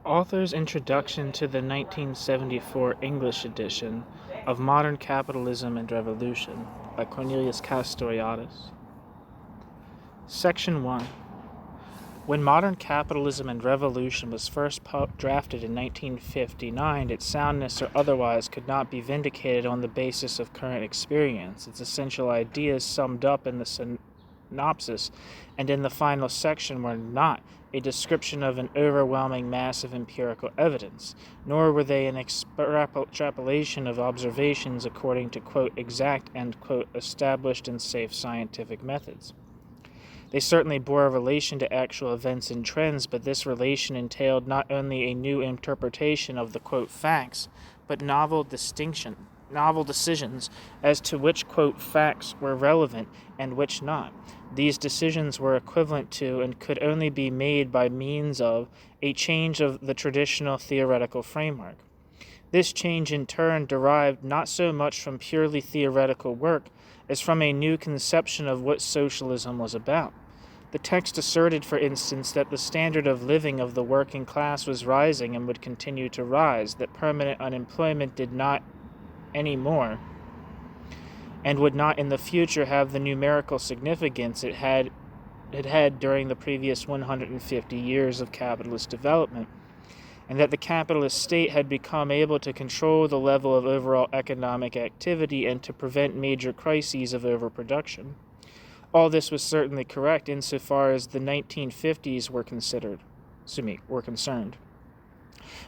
Author's Introduction to the 1974 English edition of Modern Capitalism and Revolution by Cornelius Castoriadis. Section 1. When Modern Capitalism and Revolution was first drafted in 1959, its soundness or otherwise could not be vindicated on the basis of current experience. Its essential ideas summed up in the synopsis and in the final section were not a description of an overwhelming mass of empirical evidence, nor were they an extrapolation of observations according to, quote, exact and, quote, established and safe scientific methods. They certainly bore a relation to actual events and trends, but this relation entailed not only a new interpretation of the, quote, facts, but novel decisions as to which, quote, facts were relevant and which not. These decisions were equivalent to and could only be made by means of a change of the traditional theoretical framework. This change in turn derived not so much from purely theoretical work as from a new conception of what socialism was about. The text asserted, for instance, that the standard of living of the working class was rising and would continue to rise, that permanent unemployment did not anymore and would not in the future have the numerical significance it had during the previous 150 years of capitalist development, and that the capitalist state had become able to control the level of overall economic activity and to prevent major crises of overproduction. All this was certainly correct insofar as the 1950s were concerned.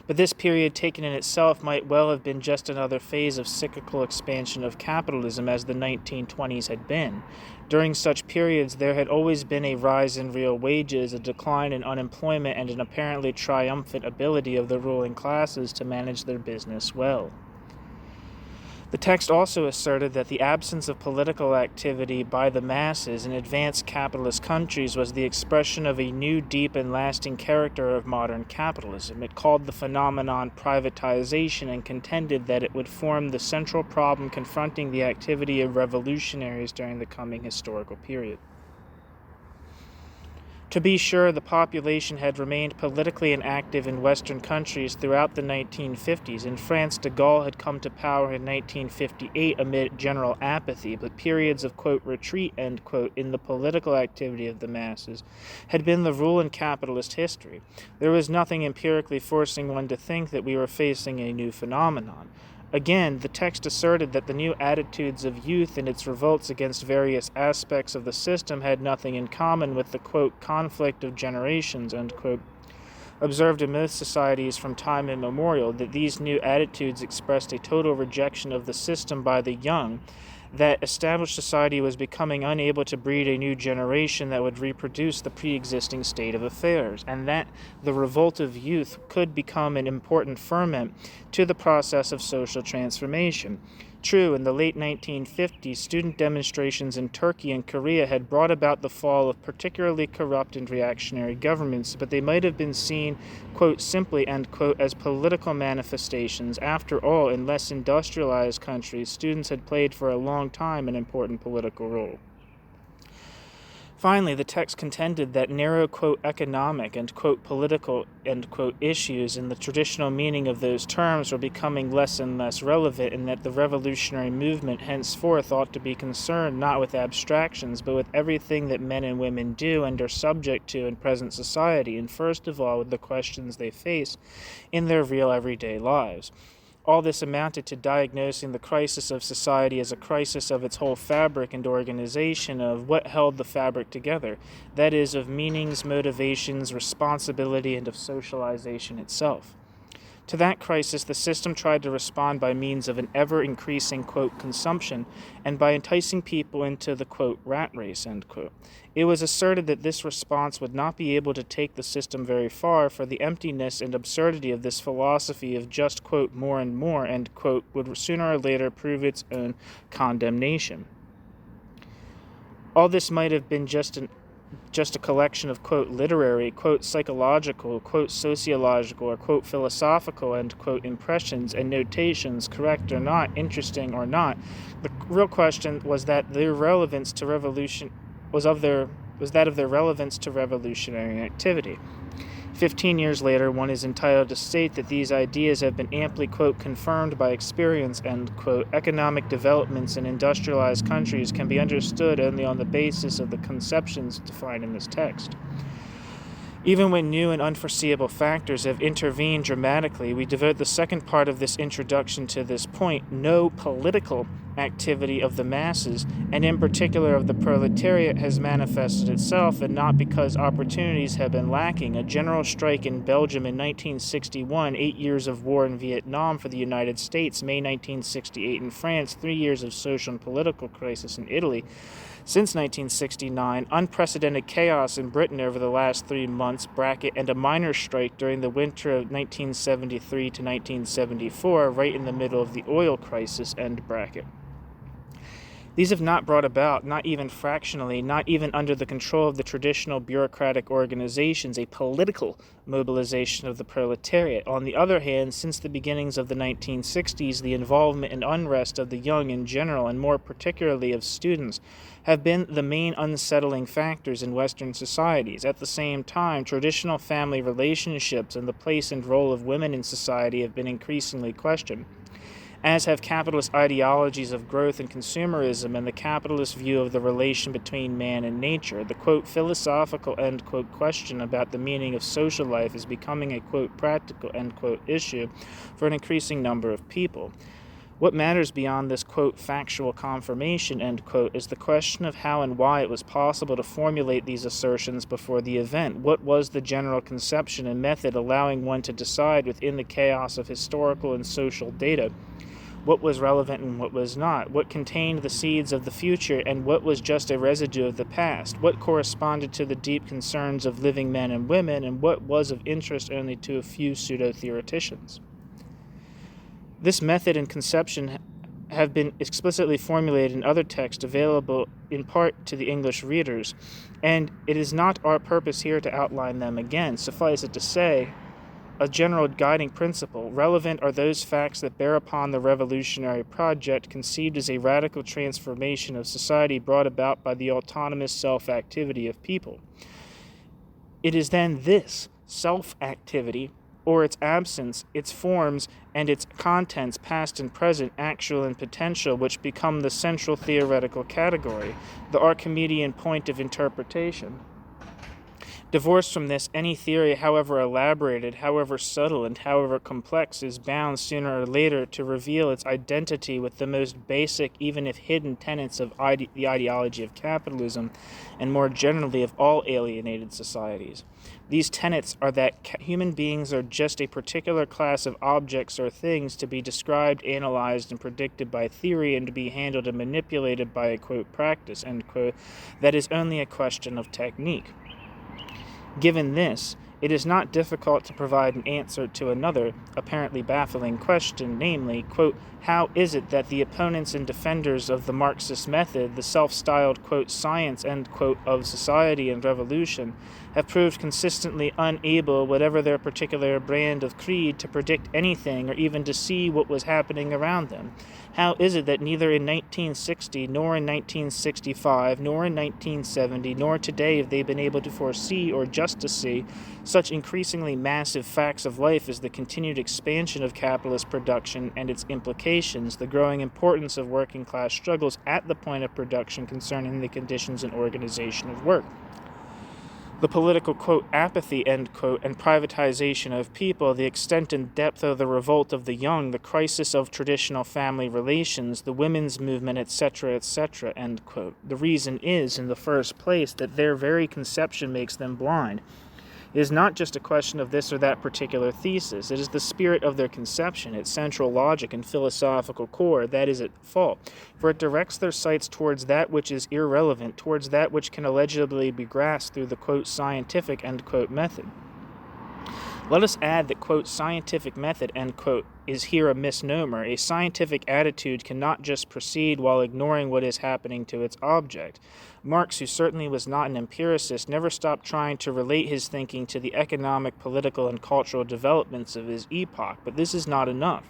But this period taken in itself might well have been just another phase of cyclical expansion of capitalism as the 1920s had been. During such periods, there had always been a rise in real wages, a decline in unemployment, and an apparently triumphant ability of the ruling classes to manage their business well. The text also asserted that the absence of political activity by the masses in advanced capitalist countries was the expression of a new, deep, and lasting character of modern capitalism. It called the phenomenon privatization and contended that it would form the central problem confronting the activity of revolutionaries during the coming historical period. To be sure, the population had remained politically inactive in Western countries throughout the 1950s. In France, de Gaulle had come to power in 1958 amid general apathy, but periods of, quote, retreat, end quote, in the political activity of the masses had been the rule in capitalist history. There was nothing empirically forcing one to think that we were facing a new phenomenon. Again, the text asserted that the new attitudes of youth and its revolts against various aspects of the system had nothing in common with the, quote, conflict of generations, end quote, observed in most societies from time immemorial, that these new attitudes expressed a total rejection of the system by the young, that established society was becoming unable to breed a new generation that would reproduce the pre-existing state of affairs, and that the revolt of youth could become an important ferment to the process of social transformation. True, in the late 1950s, student demonstrations in Turkey and Korea had brought about the fall of particularly corrupt and reactionary governments, but they might have been seen, quote, simply, end quote, as political manifestations. After all, in less industrialized countries, students had played for a long time an important political role. Finally, the text contended that narrow, quote, economic and, quote, political, end quote, issues in the traditional meaning of those terms were becoming less and less relevant, and that the revolutionary movement henceforth ought to be concerned not with abstractions, but with everything that men and women do and are subject to in present society, and first of all with the questions they face in their real everyday lives. All this amounted to diagnosing the crisis of society as a crisis of its whole fabric and organization, of what held the fabric together, that is, of meanings, motivations, responsibility, and of socialization itself. To that crisis, the system tried to respond by means of an ever-increasing, quote, consumption, and by enticing people into the, quote, rat race, end quote. It was asserted that this response would not be able to take the system very far, for the emptiness and absurdity of this philosophy of just, quote, more and more, end quote, would sooner or later prove its own condemnation. All this might have been just a collection of, quote, literary, quote, psychological, quote, sociological, or, quote, philosophical, end quote, impressions and notations, correct or not, interesting or not. The real question was that their relevance to revolution was that of their relevance to revolutionary activity. 15 years later, one is entitled to state that these ideas have been amply, quote, confirmed by experience, end quote. Economic developments in industrialized countries can be understood only on the basis of the conceptions defined in this text. Even when new and unforeseeable factors have intervened dramatically, we devote the second part of this introduction to this point. No political activity of the masses, and in particular of the proletariat, has manifested itself, and not because opportunities have been lacking. A general strike in Belgium in 1961, 8 years of war in Vietnam for the United States, May 1968 in France, 3 years of social and political crisis in Italy. Since 1969, unprecedented chaos in Britain over the last 3 months, and a minor strike during the winter of 1973 to 1974, right in the middle of the oil crisis, end bracket. These have not brought about, not even fractionally, not even under the control of the traditional bureaucratic organizations, a political mobilization of the proletariat. On the other hand, since the beginnings of the 1960s, the involvement and unrest of the young in general, and more particularly of students, have been the main unsettling factors in Western societies. At the same time, traditional family relationships and the place and role of women in society have been increasingly questioned, as have capitalist ideologies of growth and consumerism and the capitalist view of the relation between man and nature. The, quote, philosophical, end quote, question about the meaning of social life is becoming a, quote, practical, end quote, issue for an increasing number of people. What matters beyond this, quote, factual confirmation, end quote, is the question of how and why it was possible to formulate these assertions before the event. What was the general conception and method allowing one to decide within the chaos of historical and social data what was relevant and what was not, what contained the seeds of the future and what was just a residue of the past, what corresponded to the deep concerns of living men and women, and what was of interest only to a few pseudo-theoreticians. This method and conception have been explicitly formulated in other texts available in part to the English readers, and it is not our purpose here to outline them again. Suffice it to say, a general guiding principle. Relevant are those facts that bear upon the revolutionary project conceived as a radical transformation of society brought about by the autonomous self-activity of people. It is then this self-activity, or its absence, its forms, and its contents, past and present, actual and potential, which become the central theoretical category, the Archimedean point of interpretation. Divorced from this, any theory, however elaborated, however subtle, and however complex, is bound sooner or later to reveal its identity with the most basic, even if hidden, tenets of the ideology of capitalism, and more generally of all alienated societies. These tenets are that human beings are just a particular class of objects or things to be described, analyzed, and predicted by theory, and to be handled and manipulated by a, quote, practice, end quote, that is only a question of technique. Given this, it is not difficult to provide an answer to another, apparently baffling question, namely, quote, how is it that the opponents and defenders of the Marxist method, the self-styled, quote, science, end quote, of society and revolution, have proved consistently unable, whatever their particular brand of creed, to predict anything or even to see what was happening around them? How is it that neither in 1960, nor in 1965, nor in 1970, nor today have they been able to foresee or just to see such increasingly massive facts of life as the continued expansion of capitalist production and its implications, the growing importance of working-class struggles at the point of production concerning the conditions and organization of work, the political, quote, apathy, end quote, and privatization of people, the extent and depth of the revolt of the young, the crisis of traditional family relations, the women's movement, etc., end quote. The reason is, in the first place, that their very conception makes them blind. It is not just a question of this or that particular thesis. It is the spirit of their conception, its central logic and philosophical core, that is at fault. For it directs their sights towards that which is irrelevant, towards that which can allegedly be grasped through the, quote, scientific, end quote, method. Let us add that, quote, scientific method, end quote, is here a misnomer. A scientific attitude cannot just proceed while ignoring what is happening to its object. Marx, who certainly was not an empiricist, never stopped trying to relate his thinking to the economic, political, and cultural developments of his epoch, but this is not enough.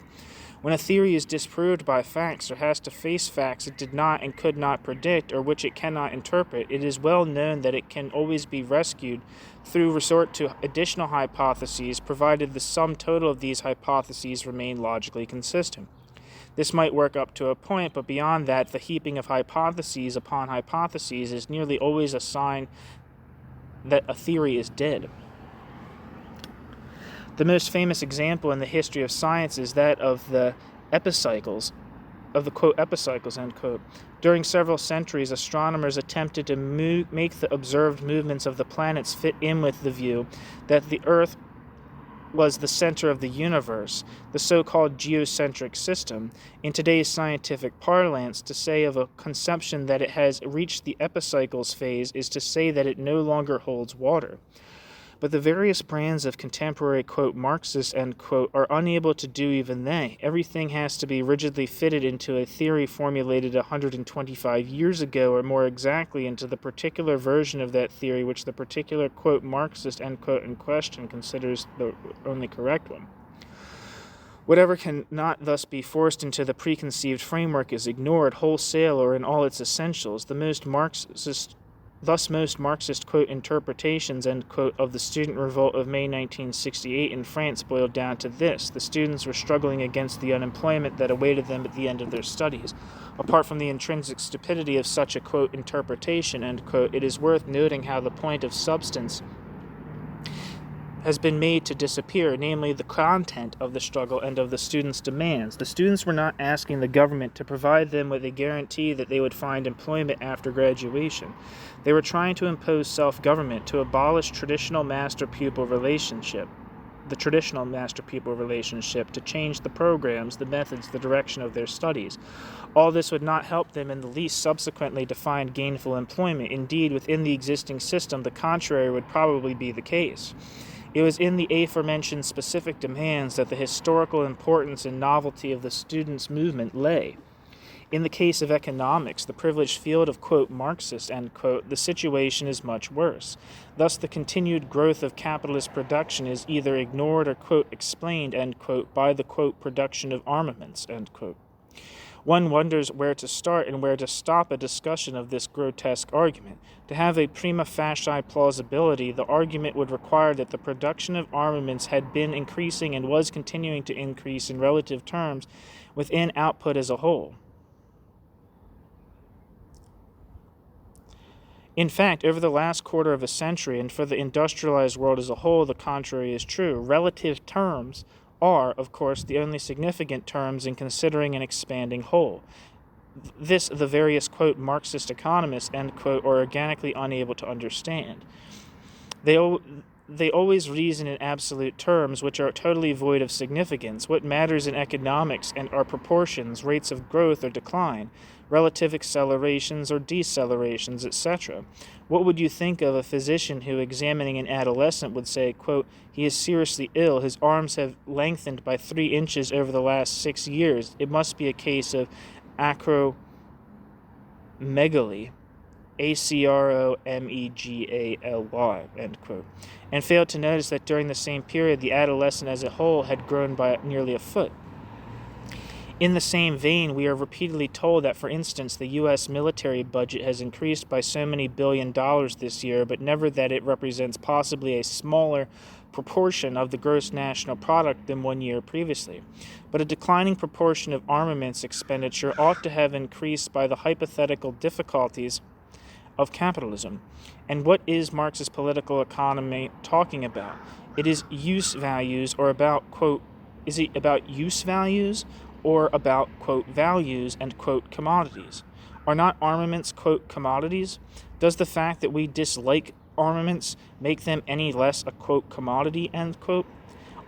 When a theory is disproved by facts or has to face facts it did not and could not predict or which it cannot interpret, it is well known that it can always be rescued through resort to additional hypotheses, provided the sum total of these hypotheses remain logically consistent. This might work up to a point, but beyond that, the heaping of hypotheses upon hypotheses is nearly always a sign that a theory is dead. The most famous example in the history of science is that of the epicycles, of the quote epicycles, end quote. During several centuries, astronomers attempted to make the observed movements of the planets fit in with the view that the Earth was the center of the universe, the so-called geocentric system. In today's scientific parlance, to say of a conception that it has reached the epicycles phase is to say that it no longer holds water. But the various brands of contemporary, quote, Marxists, end quote, are unable to do even they. Everything has to be rigidly fitted into a theory formulated 125 years ago, or more exactly into the particular version of that theory which the particular, quote, Marxist, end quote, in question considers the only correct one. Whatever cannot thus be forced into the preconceived framework is ignored wholesale or in all its essentials. Thus most Marxist, quote, interpretations, end quote, of the student revolt of May 1968 in France boiled down to this. The students were struggling against the unemployment that awaited them at the end of their studies. Apart from the intrinsic stupidity of such a, quote, interpretation, end quote, it is worth noting how the point of substance has been made to disappear, namely the content of the struggle and of the students' demands. The students were not asking the government to provide them with a guarantee that they would find employment after graduation. They were trying to impose self-government, to abolish the traditional master-pupil relationship, to change the programs, the methods, the direction of their studies. All this would not help them in the least subsequently to find gainful employment. Indeed, within the existing system, the contrary would probably be the case. It was in the aforementioned specific demands that the historical importance and novelty of the students' movement lay. In the case of economics, the privileged field of, quote, Marxist, end quote, the situation is much worse. Thus, the continued growth of capitalist production is either ignored or, quote, explained, end quote, by the, quote, production of armaments, end quote. One wonders where to start and where to stop a discussion of this grotesque argument. To have a prima facie plausibility, the argument would require that the production of armaments had been increasing and was continuing to increase in relative terms within output as a whole. In fact, over the last quarter of a century, and for the industrialized world as a whole, the contrary is true. Relative terms are, of course, the only significant terms in considering an expanding whole. This the various, quote, Marxist economists, end quote, are organically unable to understand. They always reason in absolute terms, which are totally void of significance. What matters in economics are proportions, rates of growth or decline, relative accelerations or decelerations, etc. What would you think of a physician who, examining an adolescent, would say, quote, he is seriously ill, his arms have lengthened by 3 inches over the last 6 years. It must be a case of acromegaly, acromegaly, end quote, and failed to notice that during the same period the adolescent as a whole had grown by nearly a foot. In the same vein, we are repeatedly told that, for instance, the U.S. military budget has increased by so many $1 billion this year, but never that it represents possibly a smaller proportion of the gross national product than 1 year previously. But a declining proportion of armaments expenditure ought to have increased by the hypothetical difficulties of capitalism. And what is Marxist political economy talking about? It is use values, or about, quote, is it about use values or about, quote, values and, quote, commodities? Are not armaments, quote, commodities? Does the fact that we dislike armaments make them any less a, quote, commodity, end quote?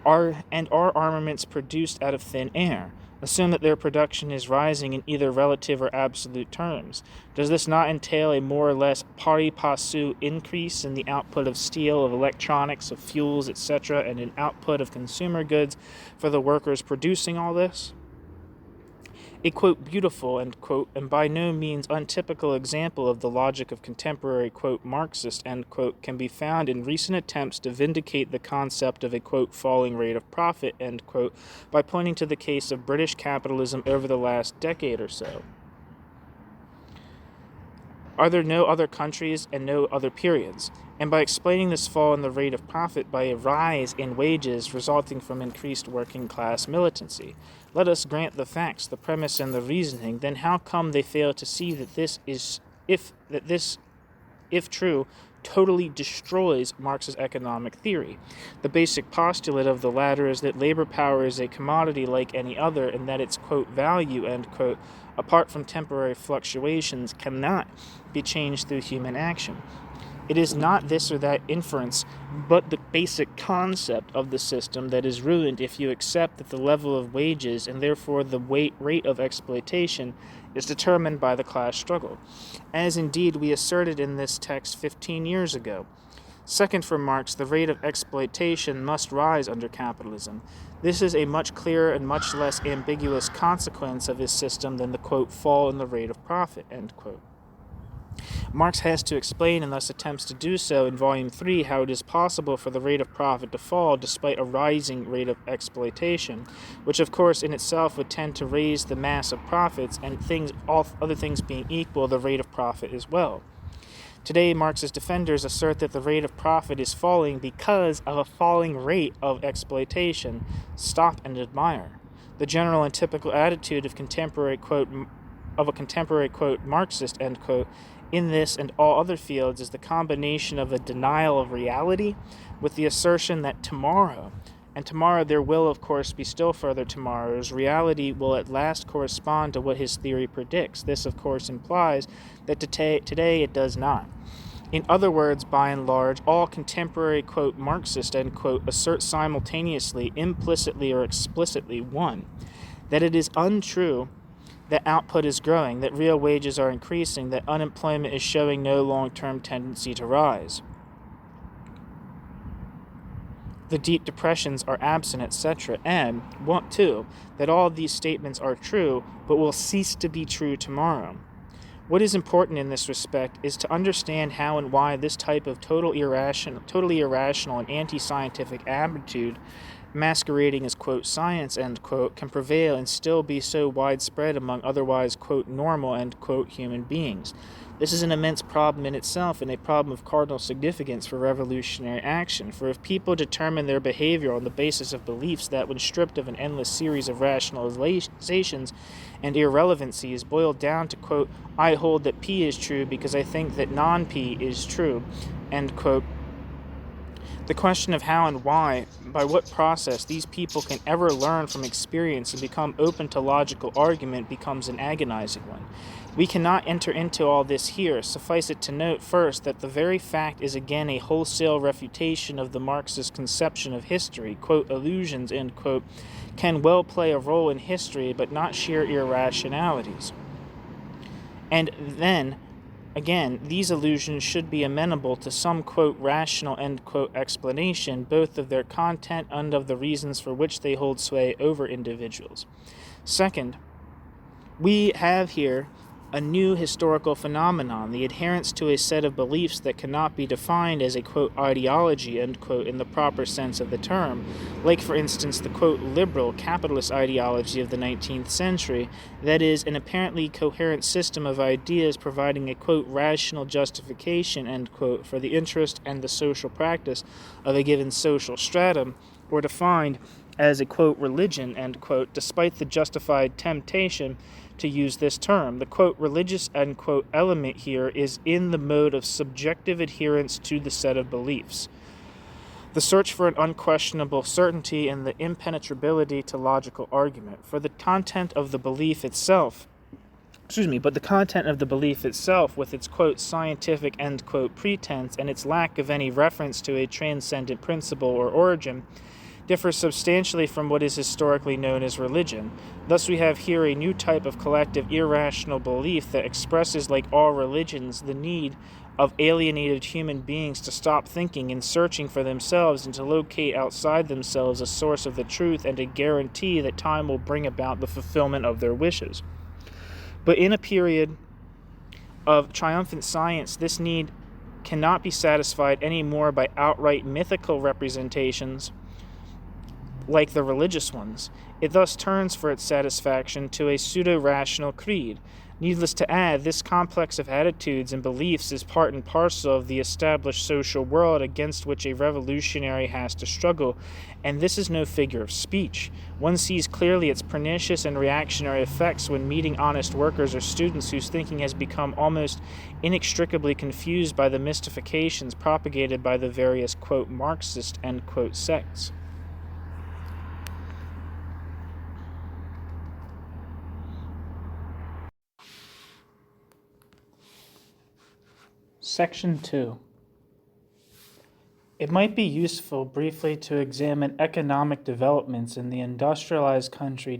Are armaments produced out of thin air? Assume that their production is rising in either relative or absolute terms. Does this not entail a more or less pari passu increase in the output of steel, of electronics, of fuels, etc., and an output of consumer goods for the workers producing all this? A, quote, beautiful, end quote, and by no means untypical example of the logic of contemporary, quote, Marxist, end quote, can be found in recent attempts to vindicate the concept of a, quote, falling rate of profit, end quote, by pointing to the case of British capitalism over the last decade or so. Are there no other countries and no other periods? And by explaining this fall in the rate of profit by a rise in wages resulting from increased working class militancy. Let us grant the facts, the premise, and the reasoning, then how come they fail to see that this, if true, totally destroys Marx's economic theory? The basic postulate of the latter is that labor power is a commodity like any other, and that its, quote, value, end quote, apart from temporary fluctuations, cannot be changed through human action. It is not this or that inference, but the basic concept of the system that is ruined if you accept that the level of wages and therefore the rate of exploitation is determined by the class struggle, as indeed we asserted in this text 15 years ago. Second, for Marx, the rate of exploitation must rise under capitalism. This is a much clearer and much less ambiguous consequence of his system than the, quote, fall in the rate of profit, end quote. Marx has to explain, and thus attempts to do so in Volume 3, how it is possible for the rate of profit to fall despite a rising rate of exploitation, which of course in itself would tend to raise the mass of profits, and all other things being equal, the rate of profit as well. Today, Marx's defenders assert that the rate of profit is falling because of a falling rate of exploitation. Stop and admire. The general and typical attitude of a contemporary, quote, Marxist, end quote, in this and all other fields is the combination of a denial of reality with the assertion that tomorrow, and tomorrow there will of course be still further tomorrows, reality will at last correspond to what his theory predicts. This of course implies that today it does not. In other words, by and large, all contemporary, quote, Marxist, end quote, assert simultaneously, implicitly or explicitly, one, that it is untrue that output is growing, that real wages are increasing, that unemployment is showing no long-term tendency to rise. The deep depressions are absent, etc. And, two, that all of these statements are true, but will cease to be true tomorrow. What is important in this respect is to understand how and why this type of totally irrational and anti-scientific attitude masquerading as, quote, science, end quote, can prevail and still be so widespread among otherwise, quote, normal, end quote, human beings. This is an immense problem in itself and a problem of cardinal significance for revolutionary action, for if people determine their behavior on the basis of beliefs that, when stripped of an endless series of rationalizations and irrelevancies, boil down to, quote, I hold that P is true because I think that non-P is true, end quote, the question of how and why, by what process these people can ever learn from experience and become open to logical argument becomes an agonizing one. We cannot enter into all this here. Suffice it to note first that the very fact is again a wholesale refutation of the Marxist conception of history, quote, illusions, end quote, can well play a role in history, but not sheer irrationalities. And then, again, these illusions should be amenable to some, quote, rational, end quote, explanation, both of their content and of the reasons for which they hold sway over individuals. Second, we have here a new historical phenomenon, the adherence to a set of beliefs that cannot be defined as a, quote, ideology, end quote, in the proper sense of the term, like, for instance, the, quote, liberal capitalist ideology of the 19th century, that is, an apparently coherent system of ideas providing a, quote, rational justification, end quote, for the interest and the social practice of a given social stratum, or defined as a, quote, religion, end quote, despite the justified temptation to use this term. The, quote, religious, end quote, element here is in the mode of subjective adherence to the set of beliefs. The search for an unquestionable certainty and the impenetrability to logical argument. For the content of the belief itself, but the content of the belief itself, with its, quote, scientific, end quote, pretense and its lack of any reference to a transcendent principle or origin, differs substantially from what is historically known as religion. Thus we have here a new type of collective irrational belief that expresses, like all religions, the need of alienated human beings to stop thinking and searching for themselves and to locate outside themselves a source of the truth and a guarantee that time will bring about the fulfillment of their wishes. But in a period of triumphant science, this need cannot be satisfied anymore by outright mythical representations like the religious ones. It thus turns for its satisfaction to a pseudo-rational creed. Needless to add, this complex of attitudes and beliefs is part and parcel of the established social world against which a revolutionary has to struggle, and this is no figure of speech. One sees clearly its pernicious and reactionary effects when meeting honest workers or students whose thinking has become almost inextricably confused by the mystifications propagated by the various, quote, Marxist, end quote, sects. Section 2. It might be useful briefly to examine economic developments in the industrialized countries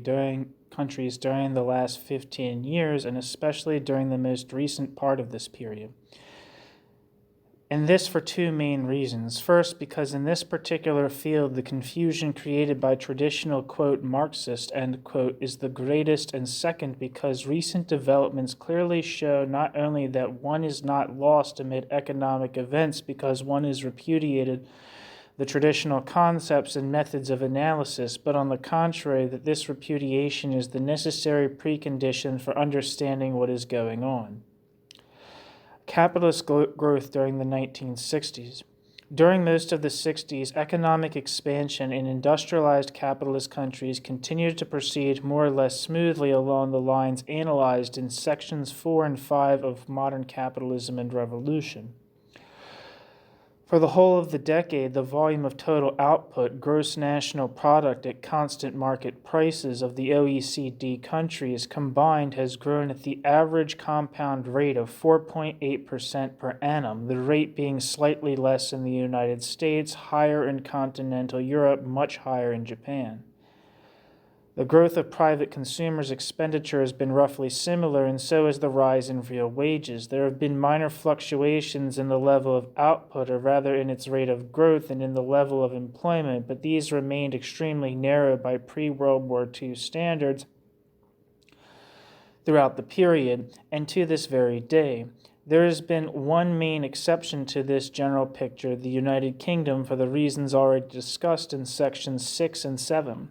during the last 15 years, and especially during the most recent part of this period. And this for two main reasons. First, because in this particular field, the confusion created by traditional, quote, Marxist, end quote, is the greatest, and second, because recent developments clearly show not only that one is not lost amid economic events because one has repudiated the traditional concepts and methods of analysis, but on the contrary, that this repudiation is the necessary precondition for understanding what is going on. Capitalist growth during the 1960s. During most of the 60s, economic expansion in industrialized capitalist countries continued to proceed more or less smoothly along the lines analyzed in sections 4 and 5 of Modern Capitalism and Revolution. For the whole of the decade, the volume of total output, gross national product at constant market prices of the OECD countries combined has grown at the average compound rate of 4.8% per annum, the rate being slightly less in the United States, higher in continental Europe, much higher in Japan. The growth of private consumers' expenditure has been roughly similar, and so has the rise in real wages. There have been minor fluctuations in the level of output, or rather in its rate of growth and in the level of employment, but these remained extremely narrow by pre-World War II standards throughout the period, and to this very day. There has been one main exception to this general picture, the United Kingdom, for the reasons already discussed in sections 6 and 7.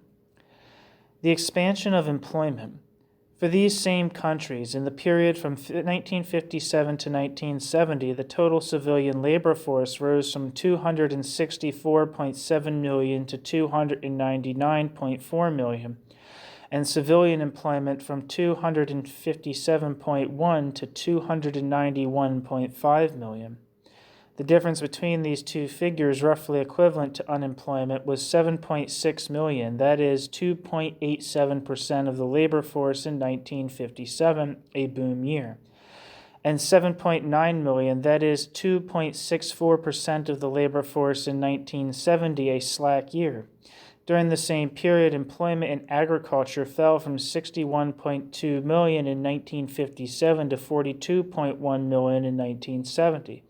The expansion of employment. For these same countries, in the period from 1957 to 1970, the total civilian labor force rose from 264.7 million to 299.4 million, and civilian employment from 257.1 to 291.5 million. The difference between these two figures, roughly equivalent to unemployment, was 7.6 million, that is 2.87% of the labor force in 1957, a boom year, and 7.9 million, that is 2.64% of the labor force in 1970, a slack year. During the same period, employment in agriculture fell from 61.2 million in 1957 to 42.1 million in 1970.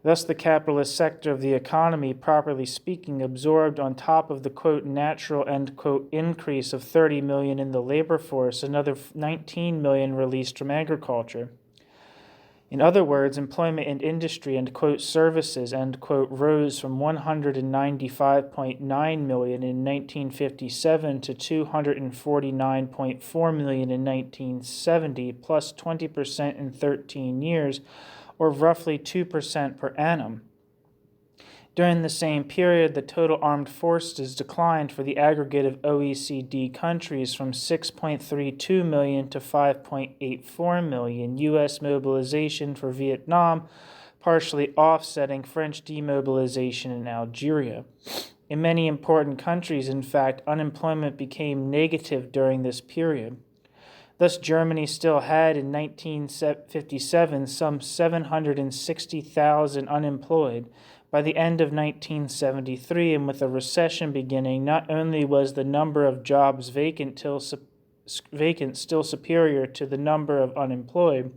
Thus, the capitalist sector of the economy, properly speaking, absorbed on top of the, quote, natural, end quote, increase of 30 million in the labor force, another 19 million released from agriculture. In other words, employment in industry and, quote, services, end quote, rose from 195.9 million in 1957 to 249.4 million in 1970, plus 20% in 13 years, or roughly 2% per annum. During the same period, the total armed forces declined for the aggregate of OECD countries from 6.32 million to 5.84 million, U.S. mobilization for Vietnam partially offsetting French demobilization in Algeria. In many important countries, in fact, unemployment became negative during this period. Thus, Germany still had in 1957 some 760,000 unemployed, By the end of 1973, and with a recession beginning, not only was the number of jobs vacant still superior to the number of unemployed,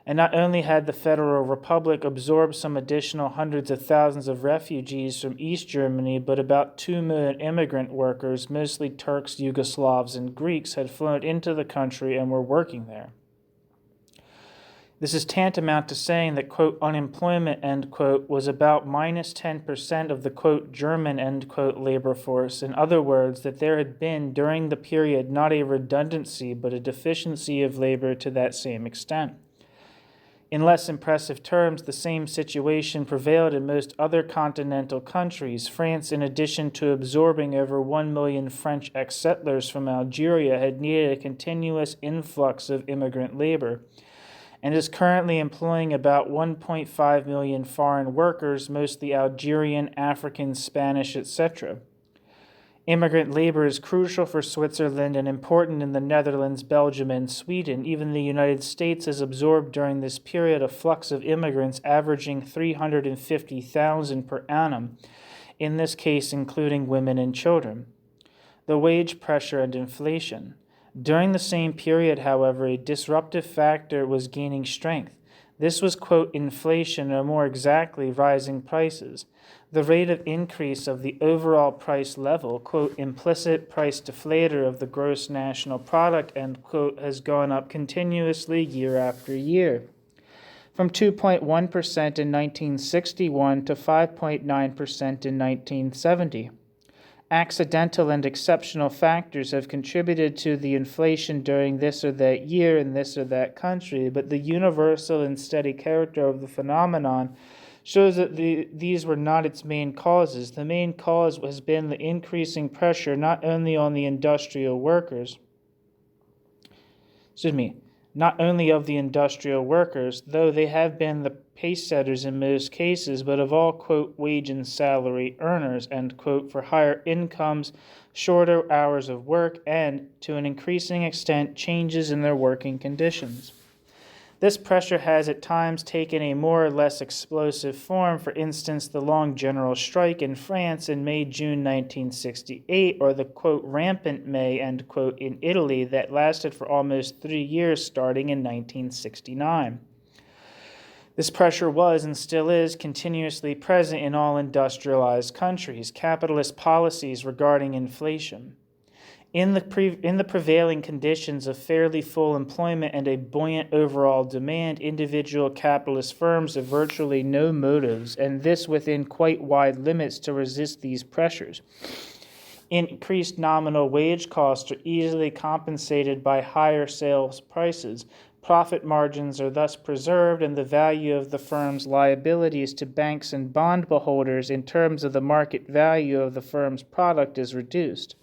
and not only had the Federal Republic absorbed some additional hundreds of thousands of refugees from East Germany, but about 2 million immigrant workers, mostly Turks, Yugoslavs, and Greeks, had flown into the country and were working there. This is tantamount to saying that, quote, unemployment, end quote, was about minus 10% of the, quote, German, end quote, labor force. In other words, that there had been, during the period, not a redundancy, but a deficiency of labor to that same extent. In less impressive terms, the same situation prevailed in most other continental countries. France, in addition to absorbing over 1 million French ex-settlers from Algeria, had needed a continuous influx of immigrant labor, and is currently employing about 1.5 million foreign workers, mostly Algerian, African, Spanish, etc. Immigrant labor is crucial for Switzerland and important in the Netherlands, Belgium, and Sweden. Even the United States has absorbed during this period a flux of immigrants averaging 350,000 per annum, in this case including women and children. The wage pressure and inflation. During the same period, however, a disruptive factor was gaining strength. This was, quote, inflation, or more exactly, rising prices. The rate of increase of the overall price level, quote, implicit price deflator of the gross national product, end quote, has gone up continuously year after year, from 2.1% in 1961 to 5.9% in 1970. Accidental and exceptional factors have contributed to the inflation during this or that year in this or that country, but the universal and steady character of the phenomenon shows that these were not its main causes. The main cause has been the increasing pressure not only on the industrial workers, not only of the industrial workers, though they have been the pace setters in most cases, but of all, quote, wage and salary earners, end quote, for higher incomes, shorter hours of work, and, to an increasing extent, changes in their working conditions. This pressure has at times taken a more or less explosive form, for instance, the long general strike in France in May-June 1968, or the, quote, rampant May, end quote, in Italy that lasted for almost 3 years starting in 1969. This pressure was and still is continuously present in all industrialized countries. Capitalist policies regarding inflation. In the prevailing conditions of fairly full employment and a buoyant overall demand, individual capitalist firms have virtually no motives, and this within quite wide limits, to resist these pressures. Increased nominal wage costs are easily compensated by higher sales prices. Profit margins are thus preserved, and the value of the firm's liabilities to banks and bond holders in terms of the market value of the firm's product is reduced.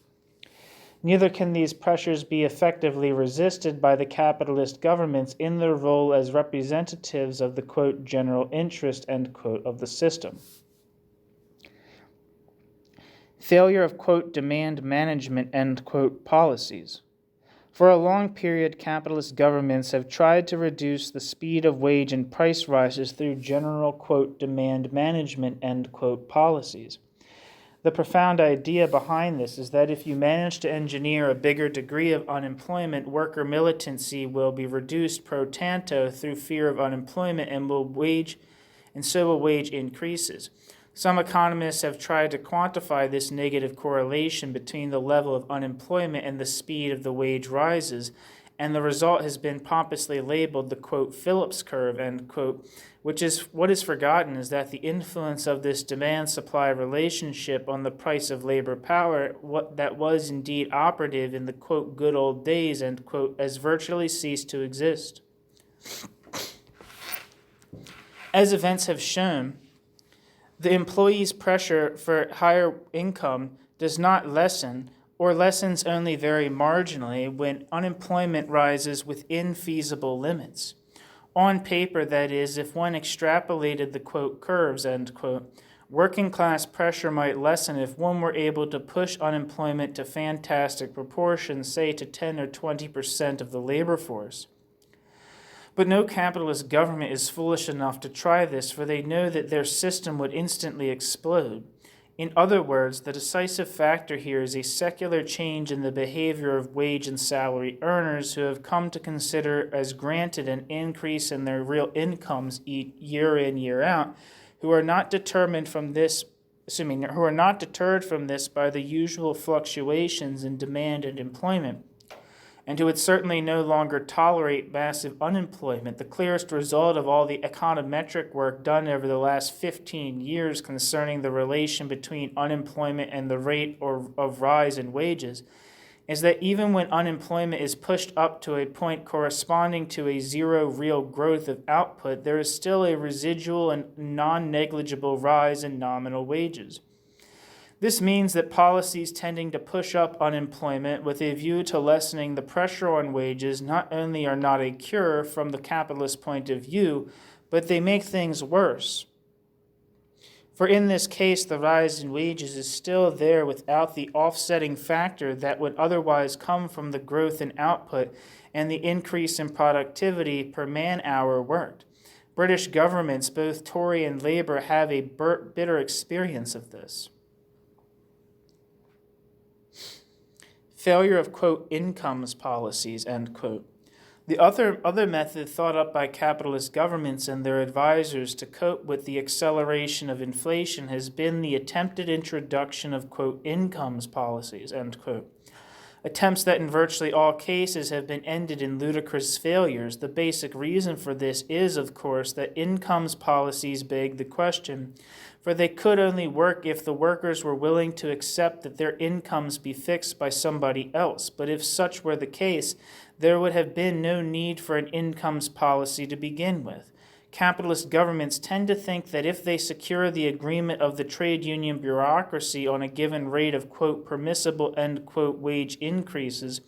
Neither can these pressures be effectively resisted by the capitalist governments in their role as representatives of the, quote, general interest, end quote, of the system. Failure of, quote, demand management, end quote, policies. For a long period, capitalist governments have tried to reduce the speed of wage and price rises through general, quote, demand management, end quote, policies. The profound idea behind this is that if you manage to engineer a bigger degree of unemployment, worker militancy will be reduced pro tanto through fear of unemployment, and so will wage increases. Some economists have tried to quantify this negative correlation between the level of unemployment and the speed of the wage rises, and the result has been pompously labeled the, quote, Phillips curve, end quote, which is what is forgotten is that the influence of this demand-supply relationship on the price of labor power, that was indeed operative in the, quote, good old days, end quote, has virtually ceased to exist. As events have shown, the employee's pressure for higher income does not lessen, or lessens only very marginally, when unemployment rises within feasible limits. On paper, that is, if one extrapolated the, quote, curves, end quote, working class pressure might lessen if one were able to push unemployment to fantastic proportions, say to 10 or 20% of the labor force. But no capitalist government is foolish enough to try this, for they know that their system would instantly explode. In other words, the decisive factor here is a secular change in the behavior of wage and salary earners who have come to consider as granted an increase in their real incomes year in, year out, who are not deterred from this by the usual fluctuations in demand and employment, and who would certainly no longer tolerate massive unemployment. The clearest result of all the econometric work done over the last 15 years concerning the relation between unemployment and the rate of rise in wages is that even when unemployment is pushed up to a point corresponding to a zero real growth of output, there is still a residual and non-negligible rise in nominal wages. This means that policies tending to push up unemployment with a view to lessening the pressure on wages not only are not a cure from the capitalist point of view, but they make things worse. For in this case, the rise in wages is still there without the offsetting factor that would otherwise come from the growth in output and the increase in productivity per man-hour worked. British governments, both Tory and Labour, have a bitter experience of this. Failure of, quote, incomes policies, end quote. The other method thought up by capitalist governments and their advisors to cope with the acceleration of inflation has been the attempted introduction of, quote, incomes policies, end quote. Attempts that in virtually all cases have been ended in ludicrous failures. The basic reason for this is, of course, that incomes policies beg the question, for they could only work if the workers were willing to accept that their incomes be fixed by somebody else. But if such were the case, there would have been no need for an incomes policy to begin with. Capitalist governments tend to think that if they secure the agreement of the trade union bureaucracy on a given rate of, quote, permissible, end quote, wage increases,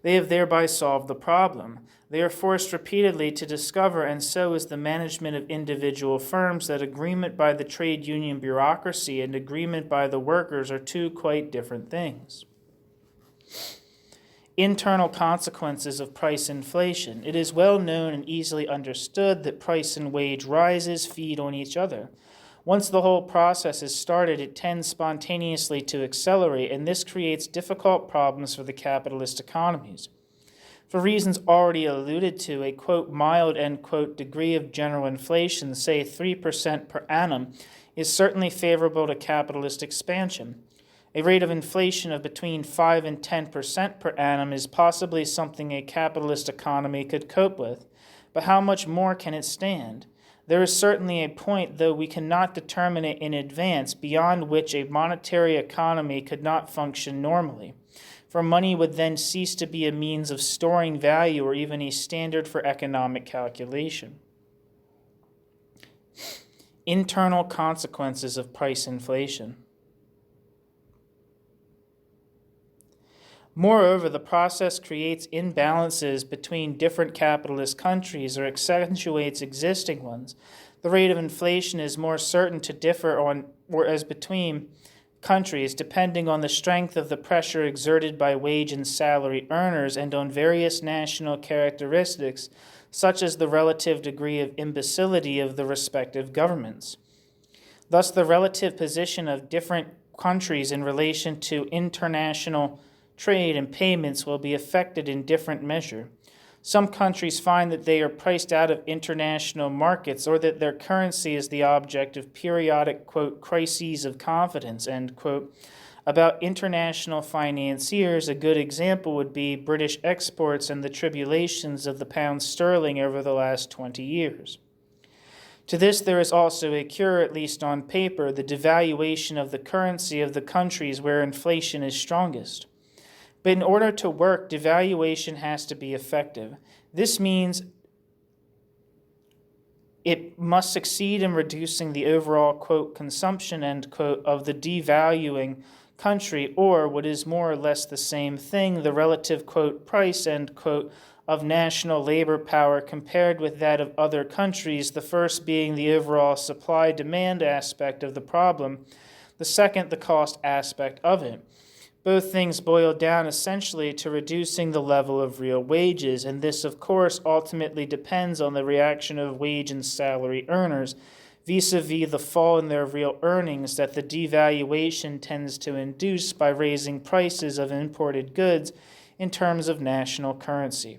they have thereby solved the problem. They are forced repeatedly to discover, and so is the management of individual firms, that agreement by the trade union bureaucracy and agreement by the workers are two quite different things. Internal consequences of price inflation. It is well known and easily understood that price and wage rises feed on each other. Once the whole process is started, it tends spontaneously to accelerate, and this creates difficult problems for the capitalist economies. For reasons already alluded to, a, quote, mild, end quote, degree of general inflation, say 3% per annum, is certainly favorable to capitalist expansion. A rate of inflation of between 5 and 10% per annum is possibly something a capitalist economy could cope with, but how much more can it stand? There is certainly a point, though we cannot determine it in advance, beyond which a monetary economy could not function normally, for money would then cease to be a means of storing value or even a standard for economic calculation. Internal consequences of price inflation. Moreover, the process creates imbalances between different capitalist countries or accentuates existing ones. The rate of inflation is more certain to differ as between countries depending on the strength of the pressure exerted by wage and salary earners and on various national characteristics such as the relative degree of imbecility of the respective governments. Thus, the relative position of different countries in relation to international trade and payments will be affected in different measure. Some countries find that they are priced out of international markets or that their currency is the object of periodic, quote, crises of confidence, end quote. About international financiers, a good example would be British exports and the tribulations of the pound sterling over the last 20 years. To this there is also a cure, at least on paper, the devaluation of the currency of the countries where inflation is strongest. But in order to work, devaluation has to be effective. This means it must succeed in reducing the overall, quote, consumption, end quote, of the devaluing country, or what is more or less the same thing, the relative, quote, price, end quote, of national labor power compared with that of other countries, the first being the overall supply-demand aspect of the problem, the second the cost aspect of it. Both things boil down essentially to reducing the level of real wages, and this, of course, ultimately depends on the reaction of wage and salary earners vis-a-vis the fall in their real earnings that the devaluation tends to induce by raising prices of imported goods in terms of national currency.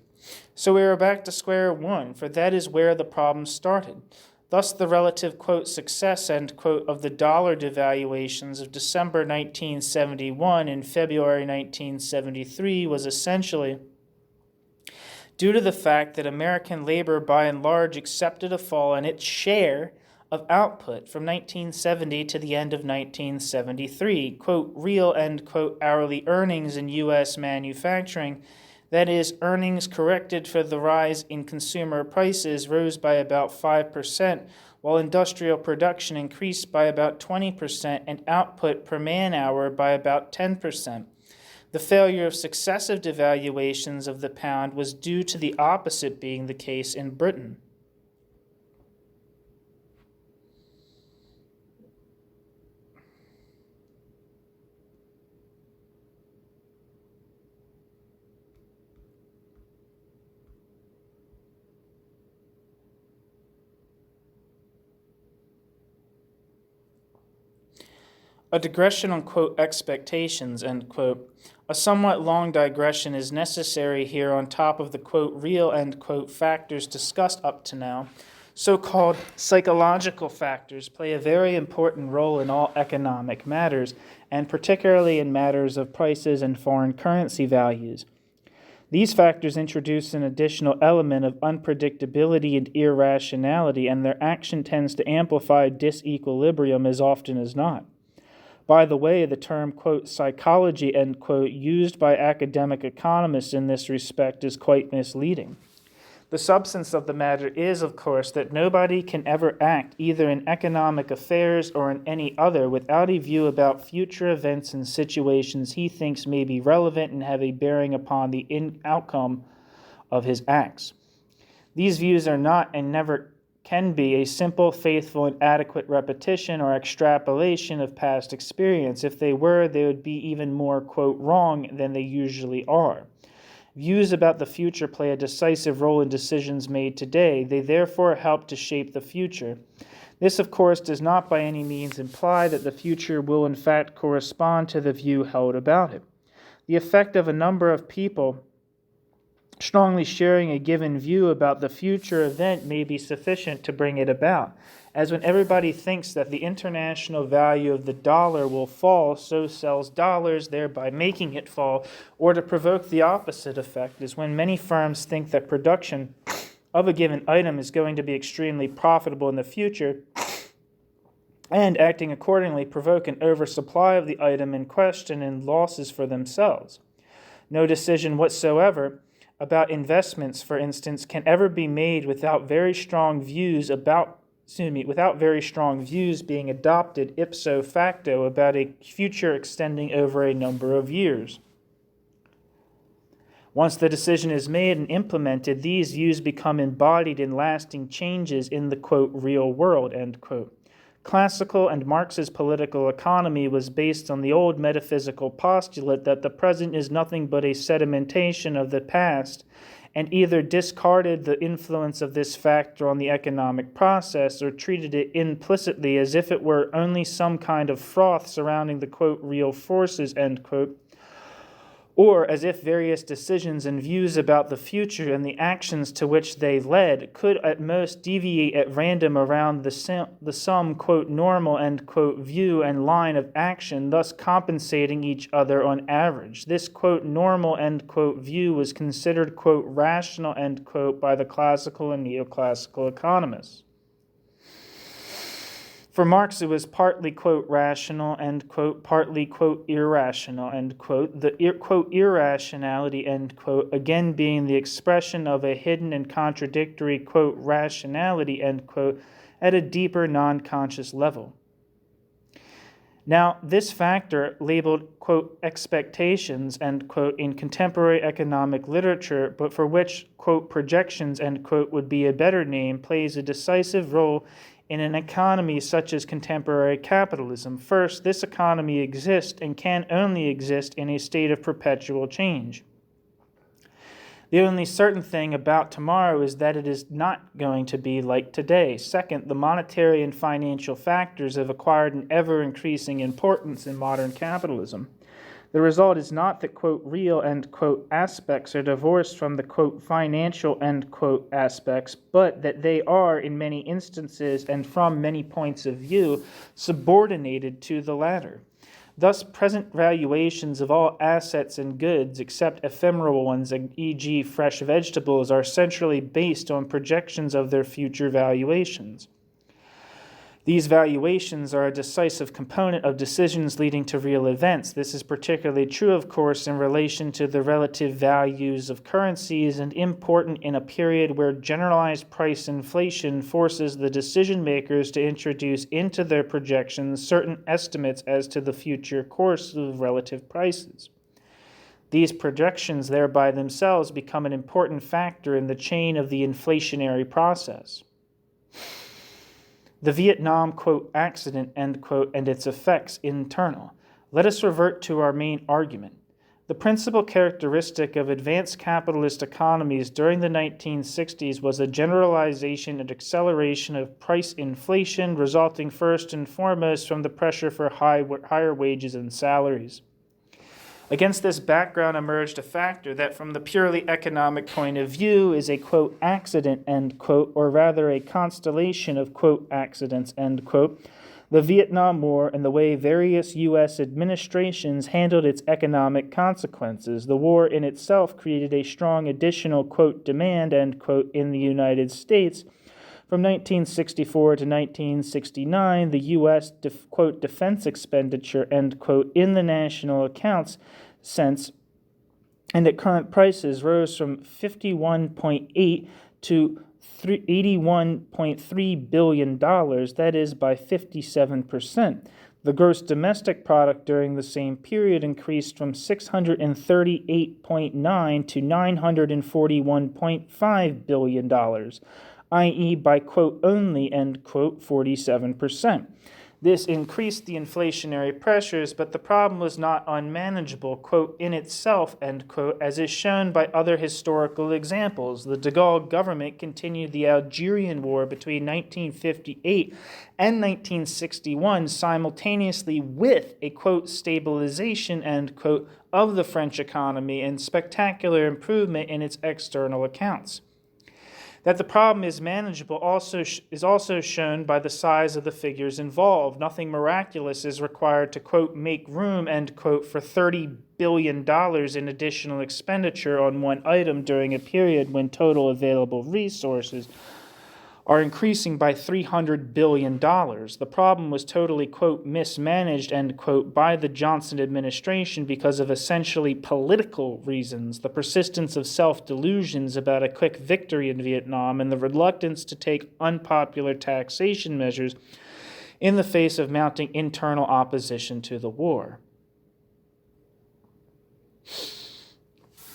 So we are back to square one, for that is where the problem started. Thus, the relative, quote, success, end quote, of the dollar devaluations of December 1971 and February 1973 was essentially due to the fact that American labor by and large accepted a fall in its share of output from 1970 to the end of 1973. Quote, real, end quote, hourly earnings in U.S. manufacturing, that is, earnings corrected for the rise in consumer prices, rose by about 5%, while industrial production increased by about 20% and output per man-hour by about 10%. The failure of successive devaluations of the pound was due to the opposite being the case in Britain. A digression on, quote, expectations, end quote. A somewhat long digression is necessary here on top of the, quote, real, end quote, factors discussed up to now. So-called psychological factors play a very important role in all economic matters, and particularly in matters of prices and foreign currency values. These factors introduce an additional element of unpredictability and irrationality, and their action tends to amplify disequilibrium as often as not. By the way, the term, quote, psychology, end quote, used by academic economists in this respect is quite misleading. The substance of the matter is, of course, that nobody can ever act either in economic affairs or in any other without a view about future events and situations he thinks may be relevant and have a bearing upon the outcome of his acts. These views are not and never can be a simple, faithful, and adequate repetition or extrapolation of past experience. If they were, they would be even more, quote, wrong than they usually are. Views about the future play a decisive role in decisions made today. They therefore help to shape the future. This, of course, does not by any means imply that the future will in fact correspond to the view held about it. The effect of a number of people strongly sharing a given view about the future event may be sufficient to bring it about. As when everybody thinks that the international value of the dollar will fall, so sells dollars, thereby making it fall, or to provoke the opposite effect, is when many firms think that production of a given item is going to be extremely profitable in the future, and acting accordingly provoke an oversupply of the item in question and losses for themselves. No decision whatsoever about investments, for instance, can ever be made without very strong views being adopted ipso facto about a future extending over a number of years. Once the decision is made and implemented, these views become embodied in lasting changes in the, quote, real world, end quote. Classical and Marxist political economy was based on the old metaphysical postulate that the present is nothing but a sedimentation of the past, and either discarded the influence of this factor on the economic process or treated it implicitly as if it were only some kind of froth surrounding the, quote, real forces, end quote, or as if various decisions and views about the future and the actions to which they led could at most deviate at random around the sum, quote, normal, end quote, view and line of action, thus compensating each other on average. This, quote, normal, end quote, view was considered, quote, rational, end quote, by the classical and neoclassical economists. For Marx, it was partly, quote, rational, end quote, partly, quote, irrational, end quote. The, quote, irrationality, end quote, again being the expression of a hidden and contradictory, quote, rationality, end quote, at a deeper non-conscious level. Now, this factor, labeled, quote, expectations, end quote, in contemporary economic literature, but for which, quote, projections, end quote, would be a better name, plays a decisive role in an economy such as contemporary capitalism. First, this economy exists and can only exist in a state of perpetual change. The only certain thing about tomorrow is that it is not going to be like today. Second, the monetary and financial factors have acquired an ever-increasing importance in modern capitalism. The result is not that, quote, real, end quote, aspects are divorced from the, quote, financial, end quote, aspects, but that they are, in many instances and from many points of view, subordinated to the latter. Thus, present valuations of all assets and goods, except ephemeral ones, e.g. fresh vegetables, are centrally based on projections of their future valuations. These valuations are a decisive component of decisions leading to real events. This is particularly true, of course, in relation to the relative values of currencies, and important in a period where generalized price inflation forces the decision makers to introduce into their projections certain estimates as to the future course of relative prices. These projections thereby themselves become an important factor in the chain of the inflationary process. The Vietnam, quote, accident, end quote, and its effects internal. Let us revert to our main argument. The principal characteristic of advanced capitalist economies during the 1960s was a generalization and acceleration of price inflation, resulting first and foremost from the pressure for higher wages and salaries. Against this background emerged a factor that from the purely economic point of view is a, quote, accident, end quote, or rather a constellation of, quote, accidents, end quote, the Vietnam War and the way various U.S. administrations handled its economic consequences. The war in itself created a strong additional, quote, demand, end quote, in the United States. From 1964 to 1969, the U.S. Quote, defense expenditure, end quote, in the national accounts sense, and at current prices rose from $51.8 to $81.3 billion, that is by 57%. The gross domestic product during the same period increased from $638.9 to $941.5 billion, i.e. by, quote, only, end quote, 47%. This increased the inflationary pressures, but the problem was not unmanageable, quote, in itself, end quote, as is shown by other historical examples. The de Gaulle government continued the Algerian War between 1958 and 1961 simultaneously with a, quote, stabilization, end quote, of the French economy and spectacular improvement in its external accounts. That the problem is manageable is also shown by the size of the figures involved. Nothing miraculous is required to, quote, make room, end quote, for $30 billion in additional expenditure on one item during a period when total available resources are increasing by $300 billion. The problem was totally, quote, mismanaged, end quote, by the Johnson administration because of essentially political reasons, the persistence of self-delusions about a quick victory in Vietnam, and the reluctance to take unpopular taxation measures in the face of mounting internal opposition to the war.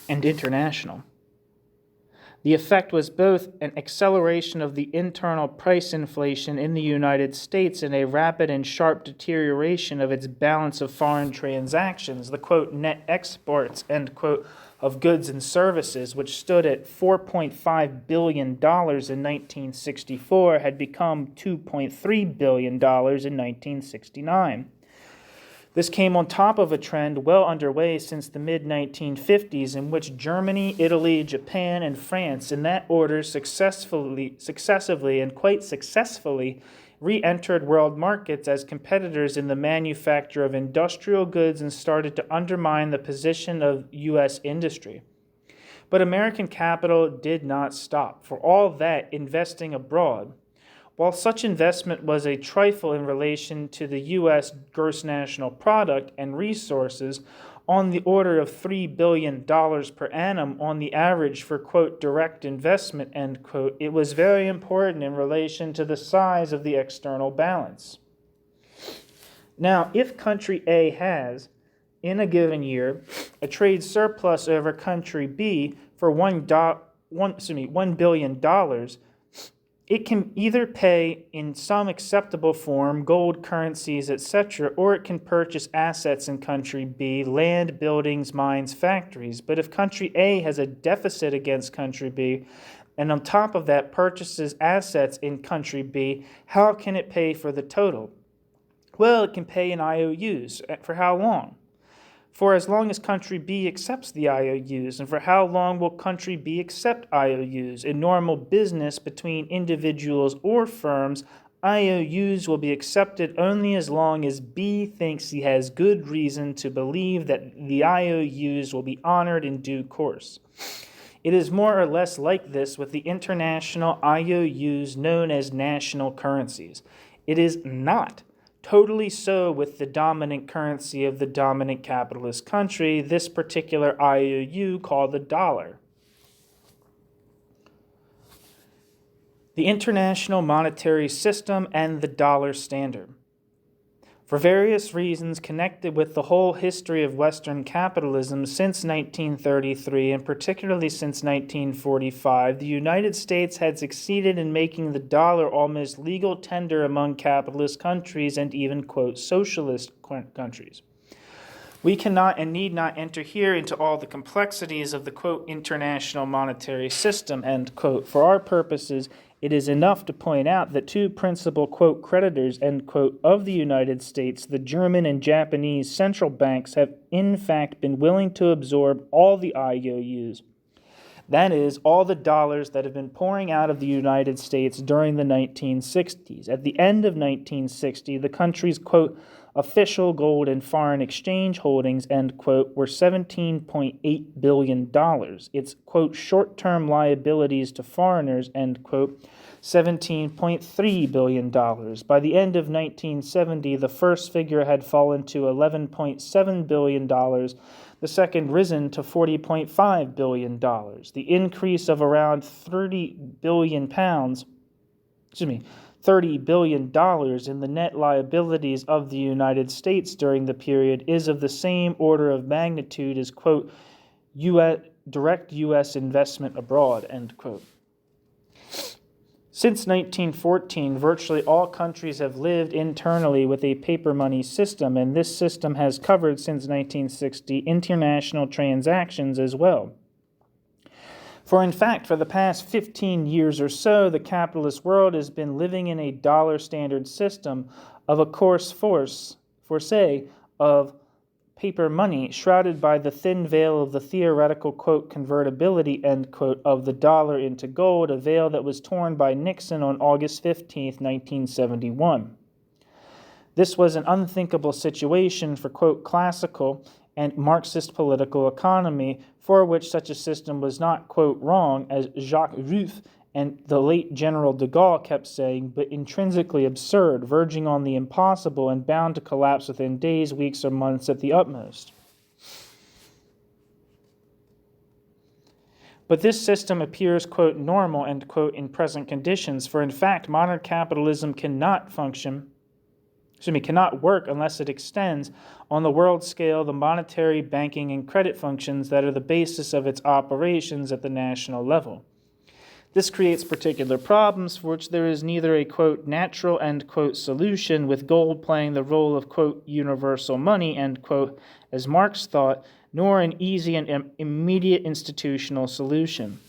And international. The effect was both an acceleration of the internal price inflation in the United States and a rapid and sharp deterioration of its balance of foreign transactions. The, quote, net exports, end quote, of goods and services, which stood at $4.5 billion in 1964, had become $2.3 billion in 1969. This came on top of a trend well underway since the mid-1950s in which Germany, Italy, Japan, and France, in that order, successively and quite successfully re-entered world markets as competitors in the manufacture of industrial goods and started to undermine the position of U.S. industry. But American capital did not stop. For all that, investing abroad, while such investment was a trifle in relation to the U.S. gross national product and resources on the order of $3 billion per annum on the average for, quote, direct investment, end quote, it was very important in relation to the size of the external balance. Now, if country A has, in a given year, a trade surplus over country B for $1 billion, It can either pay in some acceptable form, gold, currencies, etc., or it can purchase assets in country B, land, buildings, mines, factories. But if country A has a deficit against country B, and on top of that purchases assets in country B, how can it pay for the total? Well, it can pay in IOUs. For how long? For as long as country B accepts the IOUs. And for how long will country B accept IOUs? In normal business between individuals or firms, IOUs will be accepted only as long as B thinks he has good reason to believe that the IOUs will be honored in due course. It is more or less like this with the international IOUs known as national currencies. It is not totally so with the dominant currency of the dominant capitalist country, this particular IOU called the dollar. The international monetary system and the dollar standard. For various reasons connected with the whole history of Western capitalism since 1933, and particularly since 1945, the United States had succeeded in making the dollar almost legal tender among capitalist countries and even, quote, socialist countries. We cannot and need not enter here into all the complexities of the, quote, international monetary system, end quote. For our purposes, it is enough to point out that two principal, quote, creditors, end quote, of the United States, the German and Japanese central banks, have in fact been willing to absorb all the IOUs. That is, all the dollars that have been pouring out of the United States during the 1960s. At the end of 1960, the country's, quote, official gold and foreign exchange holdings, end quote, were $17.8 billion. Its, quote, short-term liabilities to foreigners, end quote, $17.3 billion. By the end of 1970, the first figure had fallen to $11.7 billion, the second risen to $40.5 billion. The increase of around £30 billion in the net liabilities of the United States during the period is of the same order of magnitude as, quote, direct U.S. investment abroad, end quote. Since 1914, virtually all countries have lived internally with a paper money system, and this system has covered, since 1960, international transactions as well. For in fact, for the past 15 years or so, the capitalist world has been living in a dollar standard system of a coarse force, of paper money, shrouded by the thin veil of the theoretical, quote, convertibility, end quote, of the dollar into gold, a veil that was torn by Nixon on August 15, 1971. This was an unthinkable situation for, quote, classical and Marxist political economy, for which such a system was not, quote, wrong, as Jacques Rueff and the late General de Gaulle kept saying, but intrinsically absurd, verging on the impossible and bound to collapse within days, weeks, or months at the utmost. But this system appears, quote, normal, end quote, in present conditions, for in fact, modern capitalism cannot work unless it extends on the world scale the monetary, banking, and credit functions that are the basis of its operations at the national level. This creates particular problems for which there is neither a, quote, natural, end quote, solution, with gold playing the role of, quote, universal money, end quote, as Marx thought, nor an easy and immediate institutional solution.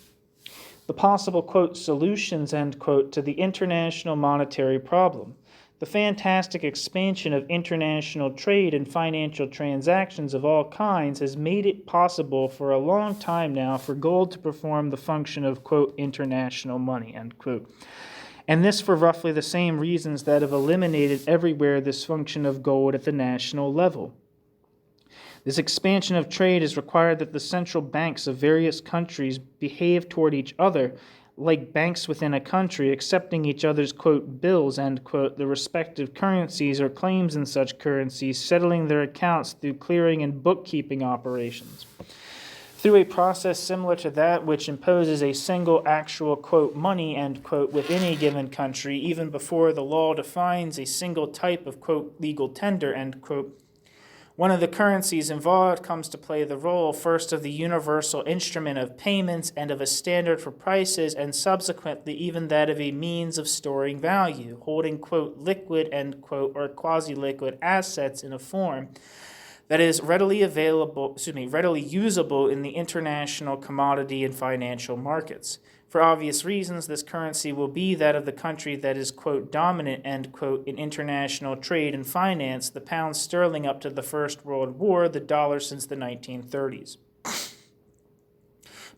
The possible, quote, solutions, end quote, to the international monetary problem. The fantastic expansion of international trade and financial transactions of all kinds has made it possible for a long time now for gold to perform the function of, quote, international money, end quote. And this for roughly the same reasons that have eliminated everywhere this function of gold at the national level. This expansion of trade has required that the central banks of various countries behave toward each other like banks within a country, accepting each other's, quote, bills, end quote, the respective currencies or claims in such currencies, settling their accounts through clearing and bookkeeping operations. Through a process similar to that which imposes a single actual, quote, money, end quote, within a given country, even before the law defines a single type of, quote, legal tender, end quote, One of the currencies involved comes to play the role first of the universal instrument of payments and of a standard for prices, and subsequently even that of a means of storing value, holding, quote, liquid, end quote, or quasi-liquid assets in a form that is readily usable in the international commodity and financial markets. For obvious reasons, this currency will be that of the country that is, quote, dominant, end quote, in international trade and finance, the pound sterling up to the First World War, the dollar since the 1930s.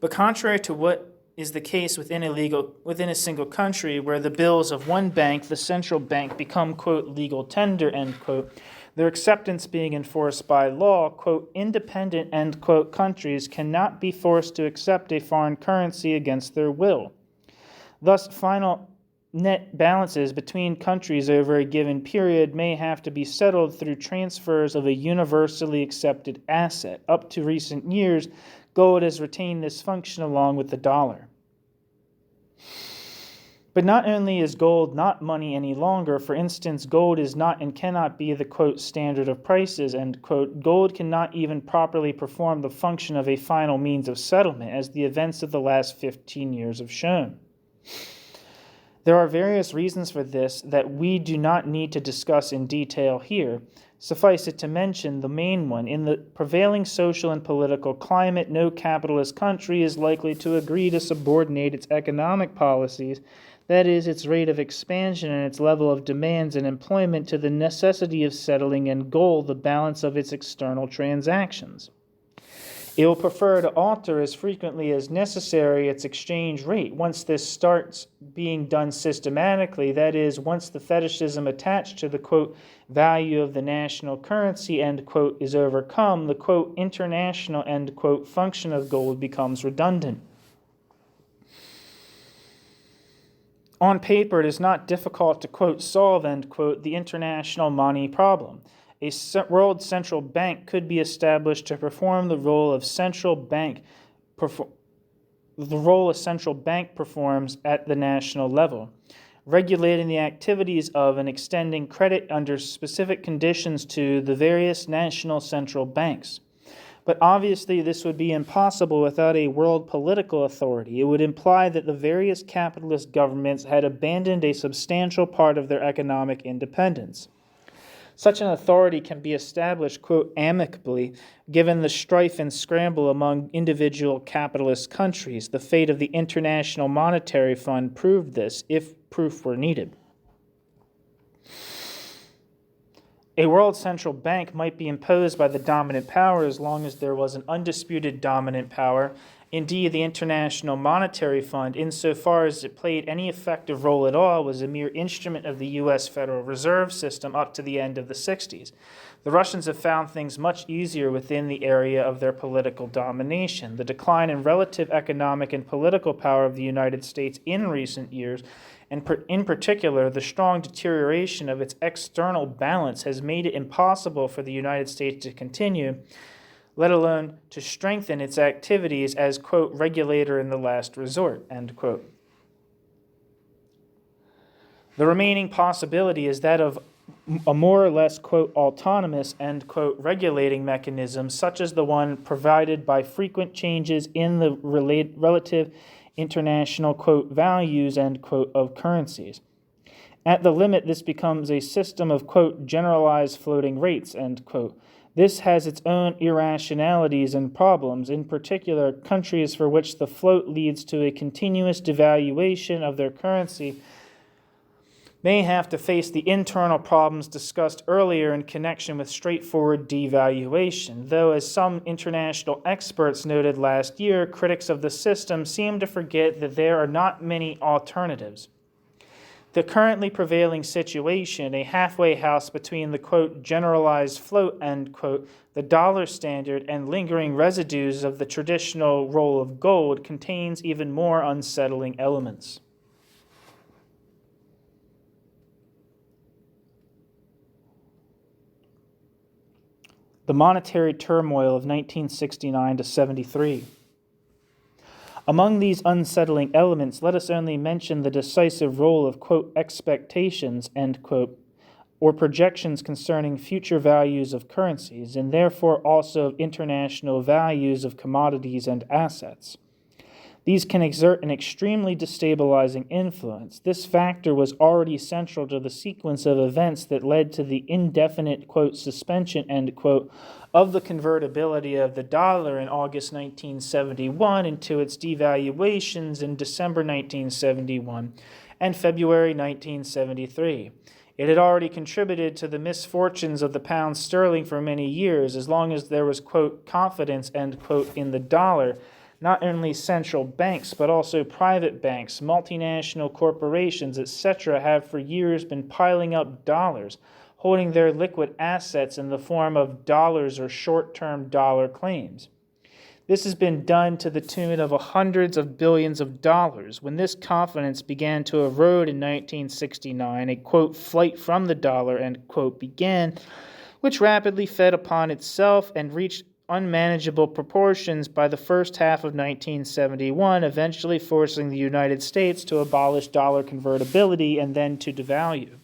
But contrary to what is the case within a single country, where the bills of one bank, the central bank, become, quote, legal tender, end quote, their acceptance being enforced by law, quote, independent, end quote, countries cannot be forced to accept a foreign currency against their will. Thus, final net balances between countries over a given period may have to be settled through transfers of a universally accepted asset. Up to recent years, gold has retained this function along with the dollar. But not only is gold not money any longer, for instance, gold is not and cannot be the, quote, standard of prices, end quote. Gold cannot even properly perform the function of a final means of settlement, as the events of the last 15 years have shown. There are various reasons for this that we do not need to discuss in detail here. Suffice it to mention the main one. In the prevailing social and political climate, no capitalist country is likely to agree to subordinate its economic policies, that is, its rate of expansion and its level of demands and employment, to the necessity of settling in gold the balance of its external transactions. It will prefer to alter as frequently as necessary its exchange rate. Once this starts being done systematically, that is, once the fetishism attached to the, quote, value of the national currency, end quote, is overcome, the, quote, international, end quote, function of gold becomes redundant. On paper, it is not difficult to, quote, solve, end quote, the international money problem. A world central bank could be established to perform the role a central bank performs at the national level, regulating the activities of and extending credit under specific conditions to the various national central banks. But obviously this would be impossible without a world political authority. It would imply that the various capitalist governments had abandoned a substantial part of their economic independence. Such an authority can be established, quote, amicably, given the strife and scramble among individual capitalist countries. The fate of the International Monetary Fund proved this, if proof were needed. A world central bank might be imposed by the dominant power as long as there was an undisputed dominant power. Indeed, the International Monetary Fund, insofar as it played any effective role at all, was a mere instrument of the U.S. Federal Reserve System up to the end of the 60s. The Russians have found things much easier within the area of their political domination. The decline in relative economic and political power of the United States in recent years, and in particular, the strong deterioration of its external balance, has made it impossible for the United States to continue, let alone to strengthen its activities as, quote, regulator in the last resort, end quote. The remaining possibility is that of a more or less, quote, autonomous, end quote, regulating mechanism, such as the one provided by frequent changes in the relative international, quote, values, end quote, of currencies. At the limit, this becomes a system of, quote, generalized floating rates, end quote. This has its own irrationalities and problems, in particular countries for which the float leads to a continuous devaluation of their currency may have to face the internal problems discussed earlier in connection with straightforward devaluation, though, as some international experts noted last year, critics of the system seem to forget that there are not many alternatives. The currently prevailing situation, a halfway house between the, quote, generalized float, end quote, the dollar standard, and lingering residues of the traditional role of gold, contains even more unsettling elements. The monetary turmoil of 1969 to 73. Among these unsettling elements, let us only mention the decisive role of, quote, expectations, end quote, or projections concerning future values of currencies, and therefore also of international values of commodities and assets. These can exert an extremely destabilizing influence. This factor was already central to the sequence of events that led to the indefinite, quote, suspension, end quote, of the convertibility of the dollar in August 1971 and to its devaluations in December 1971 and February 1973. It had already contributed to the misfortunes of the pound sterling for many years, as long as there was, quote, confidence, end quote, in the dollar. Not only central banks, but also private banks, multinational corporations, etc., have for years been piling up dollars, holding their liquid assets in the form of dollars or short-term dollar claims. This has been done to the tune of hundreds of billions of dollars. When this confidence began to erode in 1969, a, quote, flight from the dollar, end quote, began, which rapidly fed upon itself and reached unmanageable proportions by the first half of 1971, eventually forcing the United States to abolish dollar convertibility and then to devalue.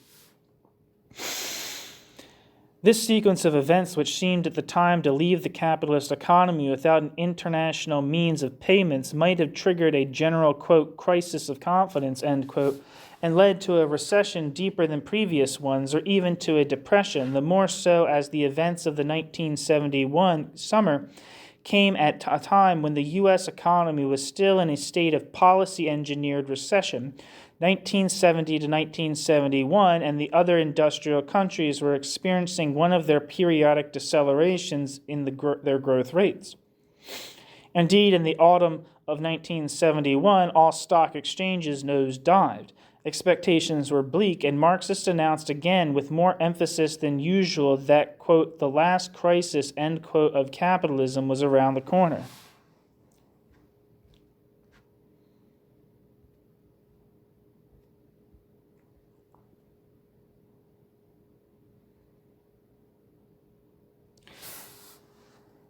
This sequence of events, which seemed at the time to leave the capitalist economy without an international means of payments, might have triggered a general, quote, crisis of confidence, end quote, and led to a recession deeper than previous ones, or even to a depression, the more so as the events of the 1971 summer came at a time when the U.S. economy was still in a state of policy-engineered recession. 1970 to 1971, and the other industrial countries were experiencing one of their periodic decelerations in their growth rates. Indeed, in the autumn of 1971, all stock exchanges nosedived. Expectations were bleak, and Marxists announced again with more emphasis than usual that, quote, the last crisis, end quote, of capitalism was around the corner.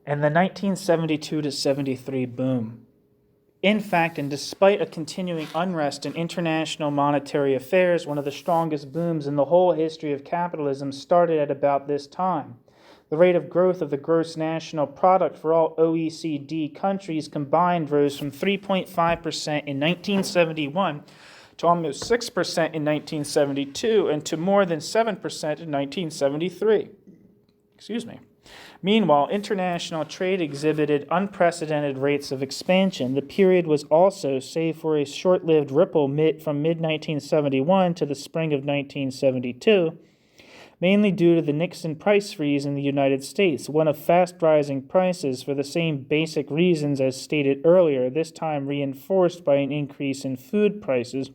And the 1972 to 73 boom. In fact, and despite a continuing unrest in international monetary affairs, one of the strongest booms in the whole history of capitalism started at about this time. The rate of growth of the gross national product for all OECD countries combined rose from 3.5% in 1971 to almost 6% in 1972 and to more than 7% in 1973. Meanwhile, international trade exhibited unprecedented rates of expansion. The period was also, save for a short-lived ripple from mid-1971 to the spring of 1972, mainly due to the Nixon price freeze in the United States, one of fast-rising prices for the same basic reasons as stated earlier, this time reinforced by an increase in food prices,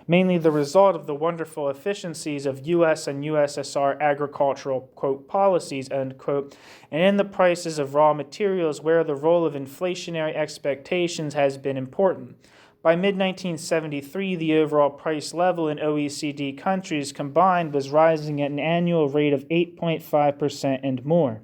mainly the result of the wonderful efficiencies of U.S. and USSR agricultural, quote, policies, end quote, and in the prices of raw materials where the role of inflationary expectations has been important. By mid-1973, the overall price level in OECD countries combined was rising at an annual rate of 8.5% and more.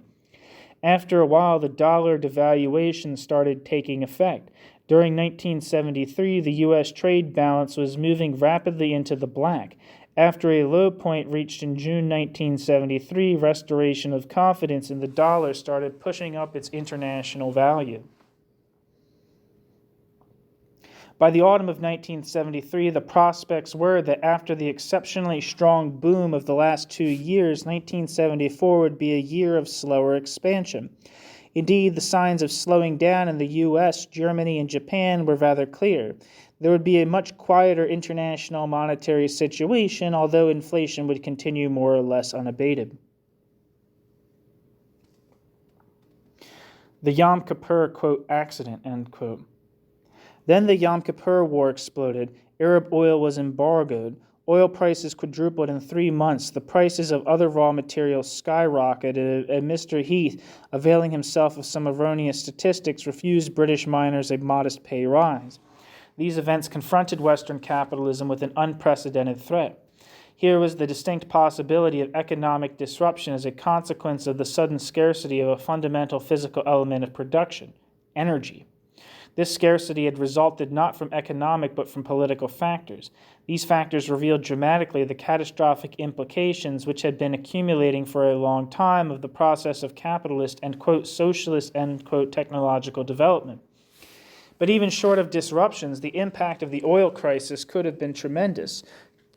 After a while, the dollar devaluation started taking effect. During 1973, the U.S. trade balance was moving rapidly into the black. After a low point reached in June 1973, restoration of confidence in the dollar started pushing up its international value. By the autumn of 1973, the prospects were that after the exceptionally strong boom of the last 2 years, 1974 would be a year of slower expansion. Indeed, the signs of slowing down in the U.S., Germany, and Japan were rather clear. There would be a much quieter international monetary situation, although inflation would continue more or less unabated. The Yom Kippur, quote, accident, end quote. Then the Yom Kippur War exploded. Arab oil was embargoed. Oil prices quadrupled in 3 months. The prices of other raw materials skyrocketed, and Mr. Heath, availing himself of some erroneous statistics, refused British miners a modest pay rise. These events confronted Western capitalism with an unprecedented threat. Here was the distinct possibility of economic disruption as a consequence of the sudden scarcity of a fundamental physical element of production, energy. This scarcity had resulted not from economic but from political factors. These factors revealed dramatically the catastrophic implications which had been accumulating for a long time of the process of capitalist and, quote, socialist, end quote, technological development. But even short of disruptions, the impact of the oil crisis could have been tremendous,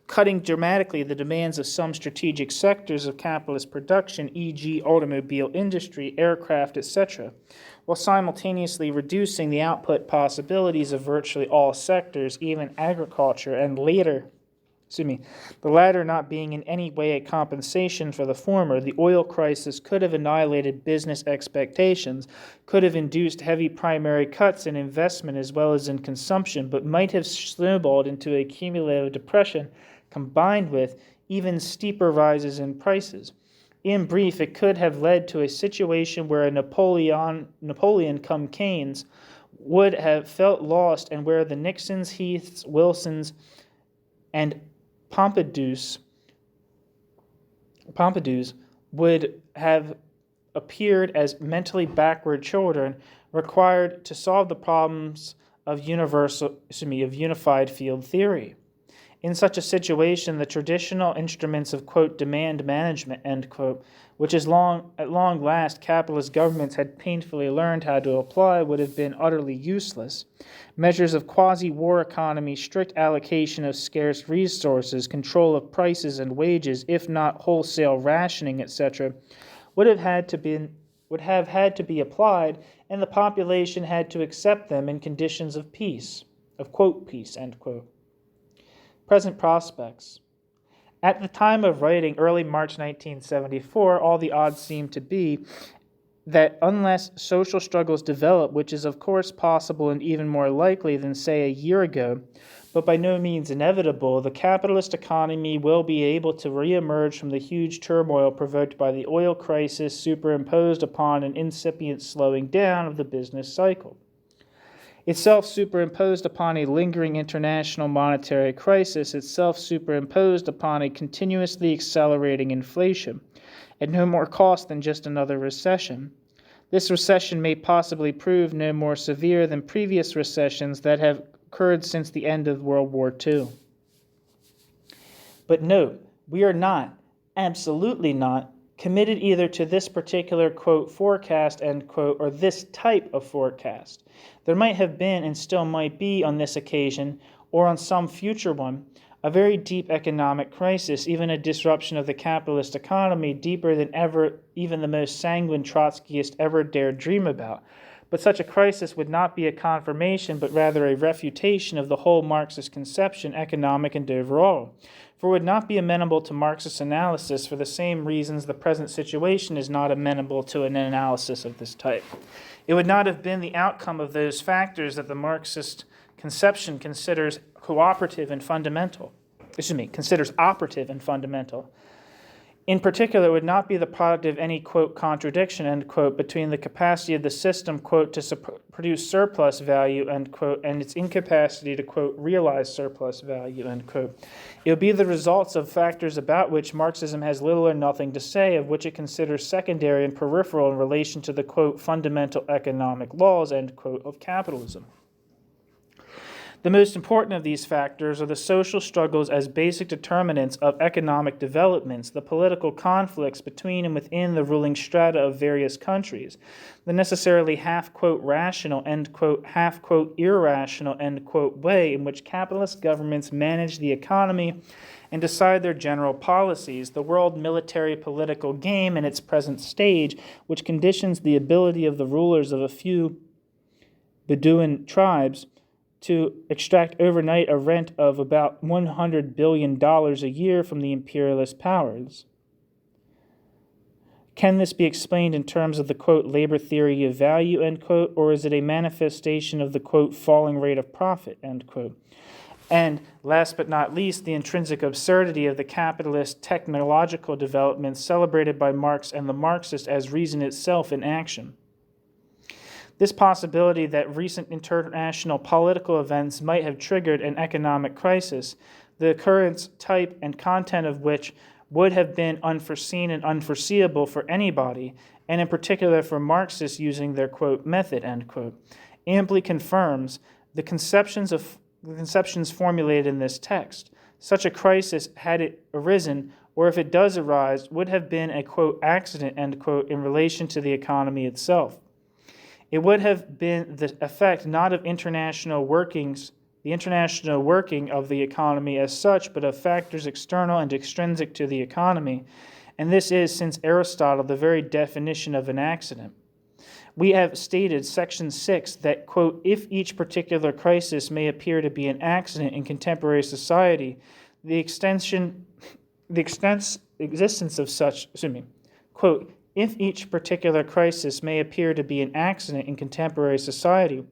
cutting dramatically the demands of some strategic sectors of capitalist production, e.g. automobile industry, aircraft, etc., while simultaneously reducing the output possibilities of virtually all sectors, even agriculture, and the latter not being in any way a compensation for the former. The oil crisis could have annihilated business expectations, could have induced heavy primary cuts in investment as well as in consumption, but might have snowballed into a cumulative depression combined with even steeper rises in prices. In brief, it could have led to a situation where a Napoleon cum Keynes would have felt lost, and where the Nixons, Heaths, Wilsons, and Pompidoux would have appeared as mentally backward children required to solve the problems of unified field theory. In such a situation, the traditional instruments of, quote, demand management, end quote, which at long last capitalist governments had painfully learned how to apply, would have been utterly useless. Measures of quasi-war economy, strict allocation of scarce resources, control of prices and wages, if not wholesale rationing, etc., would have had to be applied, and the population had to accept them in conditions of peace, of, quote, peace, end quote. Present prospects. At the time of writing, early March 1974, all the odds seem to be that unless social struggles develop, which is of course possible and even more likely than, say, a year ago, but by no means inevitable, the capitalist economy will be able to reemerge from the huge turmoil provoked by the oil crisis, superimposed upon an incipient slowing down of the business cycle. Itself superimposed upon a lingering international monetary crisis, itself superimposed upon a continuously accelerating inflation, at no more cost than just another recession. This recession may possibly prove no more severe than previous recessions that have occurred since the end of World War II. But note, we are not, absolutely not, committed either to this particular, quote, forecast, end quote, or this type of forecast. There might have been, and still might be on this occasion, or on some future one, a very deep economic crisis, even a disruption of the capitalist economy deeper than ever even the most sanguine Trotskyist ever dared dream about. But such a crisis would not be a confirmation, but rather a refutation of the whole Marxist conception, economic and overall. For it would not be amenable to Marxist analysis for the same reasons the present situation is not amenable to an analysis of this type. It would not have been the outcome of those factors that the Marxist conception considers operative and fundamental. In particular, it would not be the product of any, quote, contradiction, end quote, between the capacity of the system, quote, to produce surplus value, end quote, and its incapacity to, quote, realize surplus value, end quote. It would be the results of factors about which Marxism has little or nothing to say, of which it considers secondary and peripheral in relation to the, quote, fundamental economic laws, end quote, of capitalism. The most important of these factors are the social struggles as basic determinants of economic developments, the political conflicts between and within the ruling strata of various countries, the necessarily half-quote rational, end quote, half-quote irrational, end quote, way in which capitalist governments manage the economy and decide their general policies, the world military political game in its present stage, which conditions the ability of the rulers of a few Bedouin tribes to extract overnight a rent of about $100 billion a year from the imperialist powers. Can this be explained in terms of the, quote, labor theory of value, end quote, or is it a manifestation of the, quote, falling rate of profit, end quote? And last but not least, the intrinsic absurdity of the capitalist technological developments celebrated by Marx and the Marxists as reason itself in action. This possibility that recent international political events might have triggered an economic crisis, the occurrence, type, and content of which would have been unforeseen and unforeseeable for anybody, and in particular for Marxists using their, quote, method, end quote. amply confirms the conceptions formulated in this text. Such a crisis, had it arisen, or if it does arise, would have been a, quote, accident, end quote, in relation to the economy itself. It would have been the effect not of the international working of the economy as such, but of factors external and extrinsic to the economy. And this is, since Aristotle, the very definition of an accident. We have stated, section 6, that, quote, if each particular crisis may appear to be an accident in contemporary society, the existence of such, quote, if each particular crisis may appear to be an accident in contemporary society,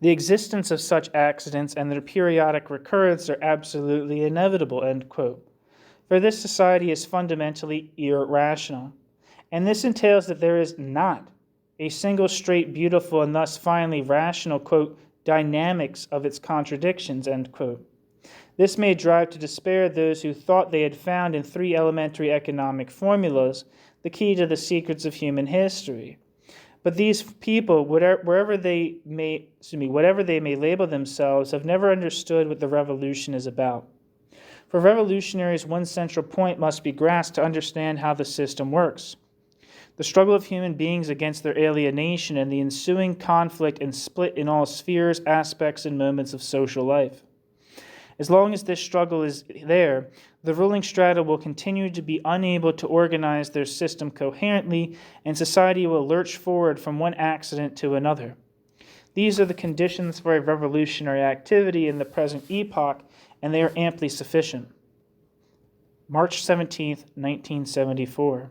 the existence of such accidents and their periodic recurrence are absolutely inevitable, end quote. For this society is fundamentally irrational. And this entails that there is not a single straight, beautiful, and thus finally rational, quote, dynamics of its contradictions, end quote. This may drive to despair those who thought they had found in 3 elementary economic formulas the key to the secrets of human history. But these people, whatever they may label themselves, have never understood what the revolution is about. For revolutionaries, one central point must be grasped to understand how the system works. The struggle of human beings against their alienation and the ensuing conflict and split in all spheres, aspects, and moments of social life. As long as this struggle is there, the ruling strata will continue to be unable to organize their system coherently, and society will lurch forward from one accident to another. These are the conditions for a revolutionary activity in the present epoch, and they are amply sufficient. March 17th, 1974.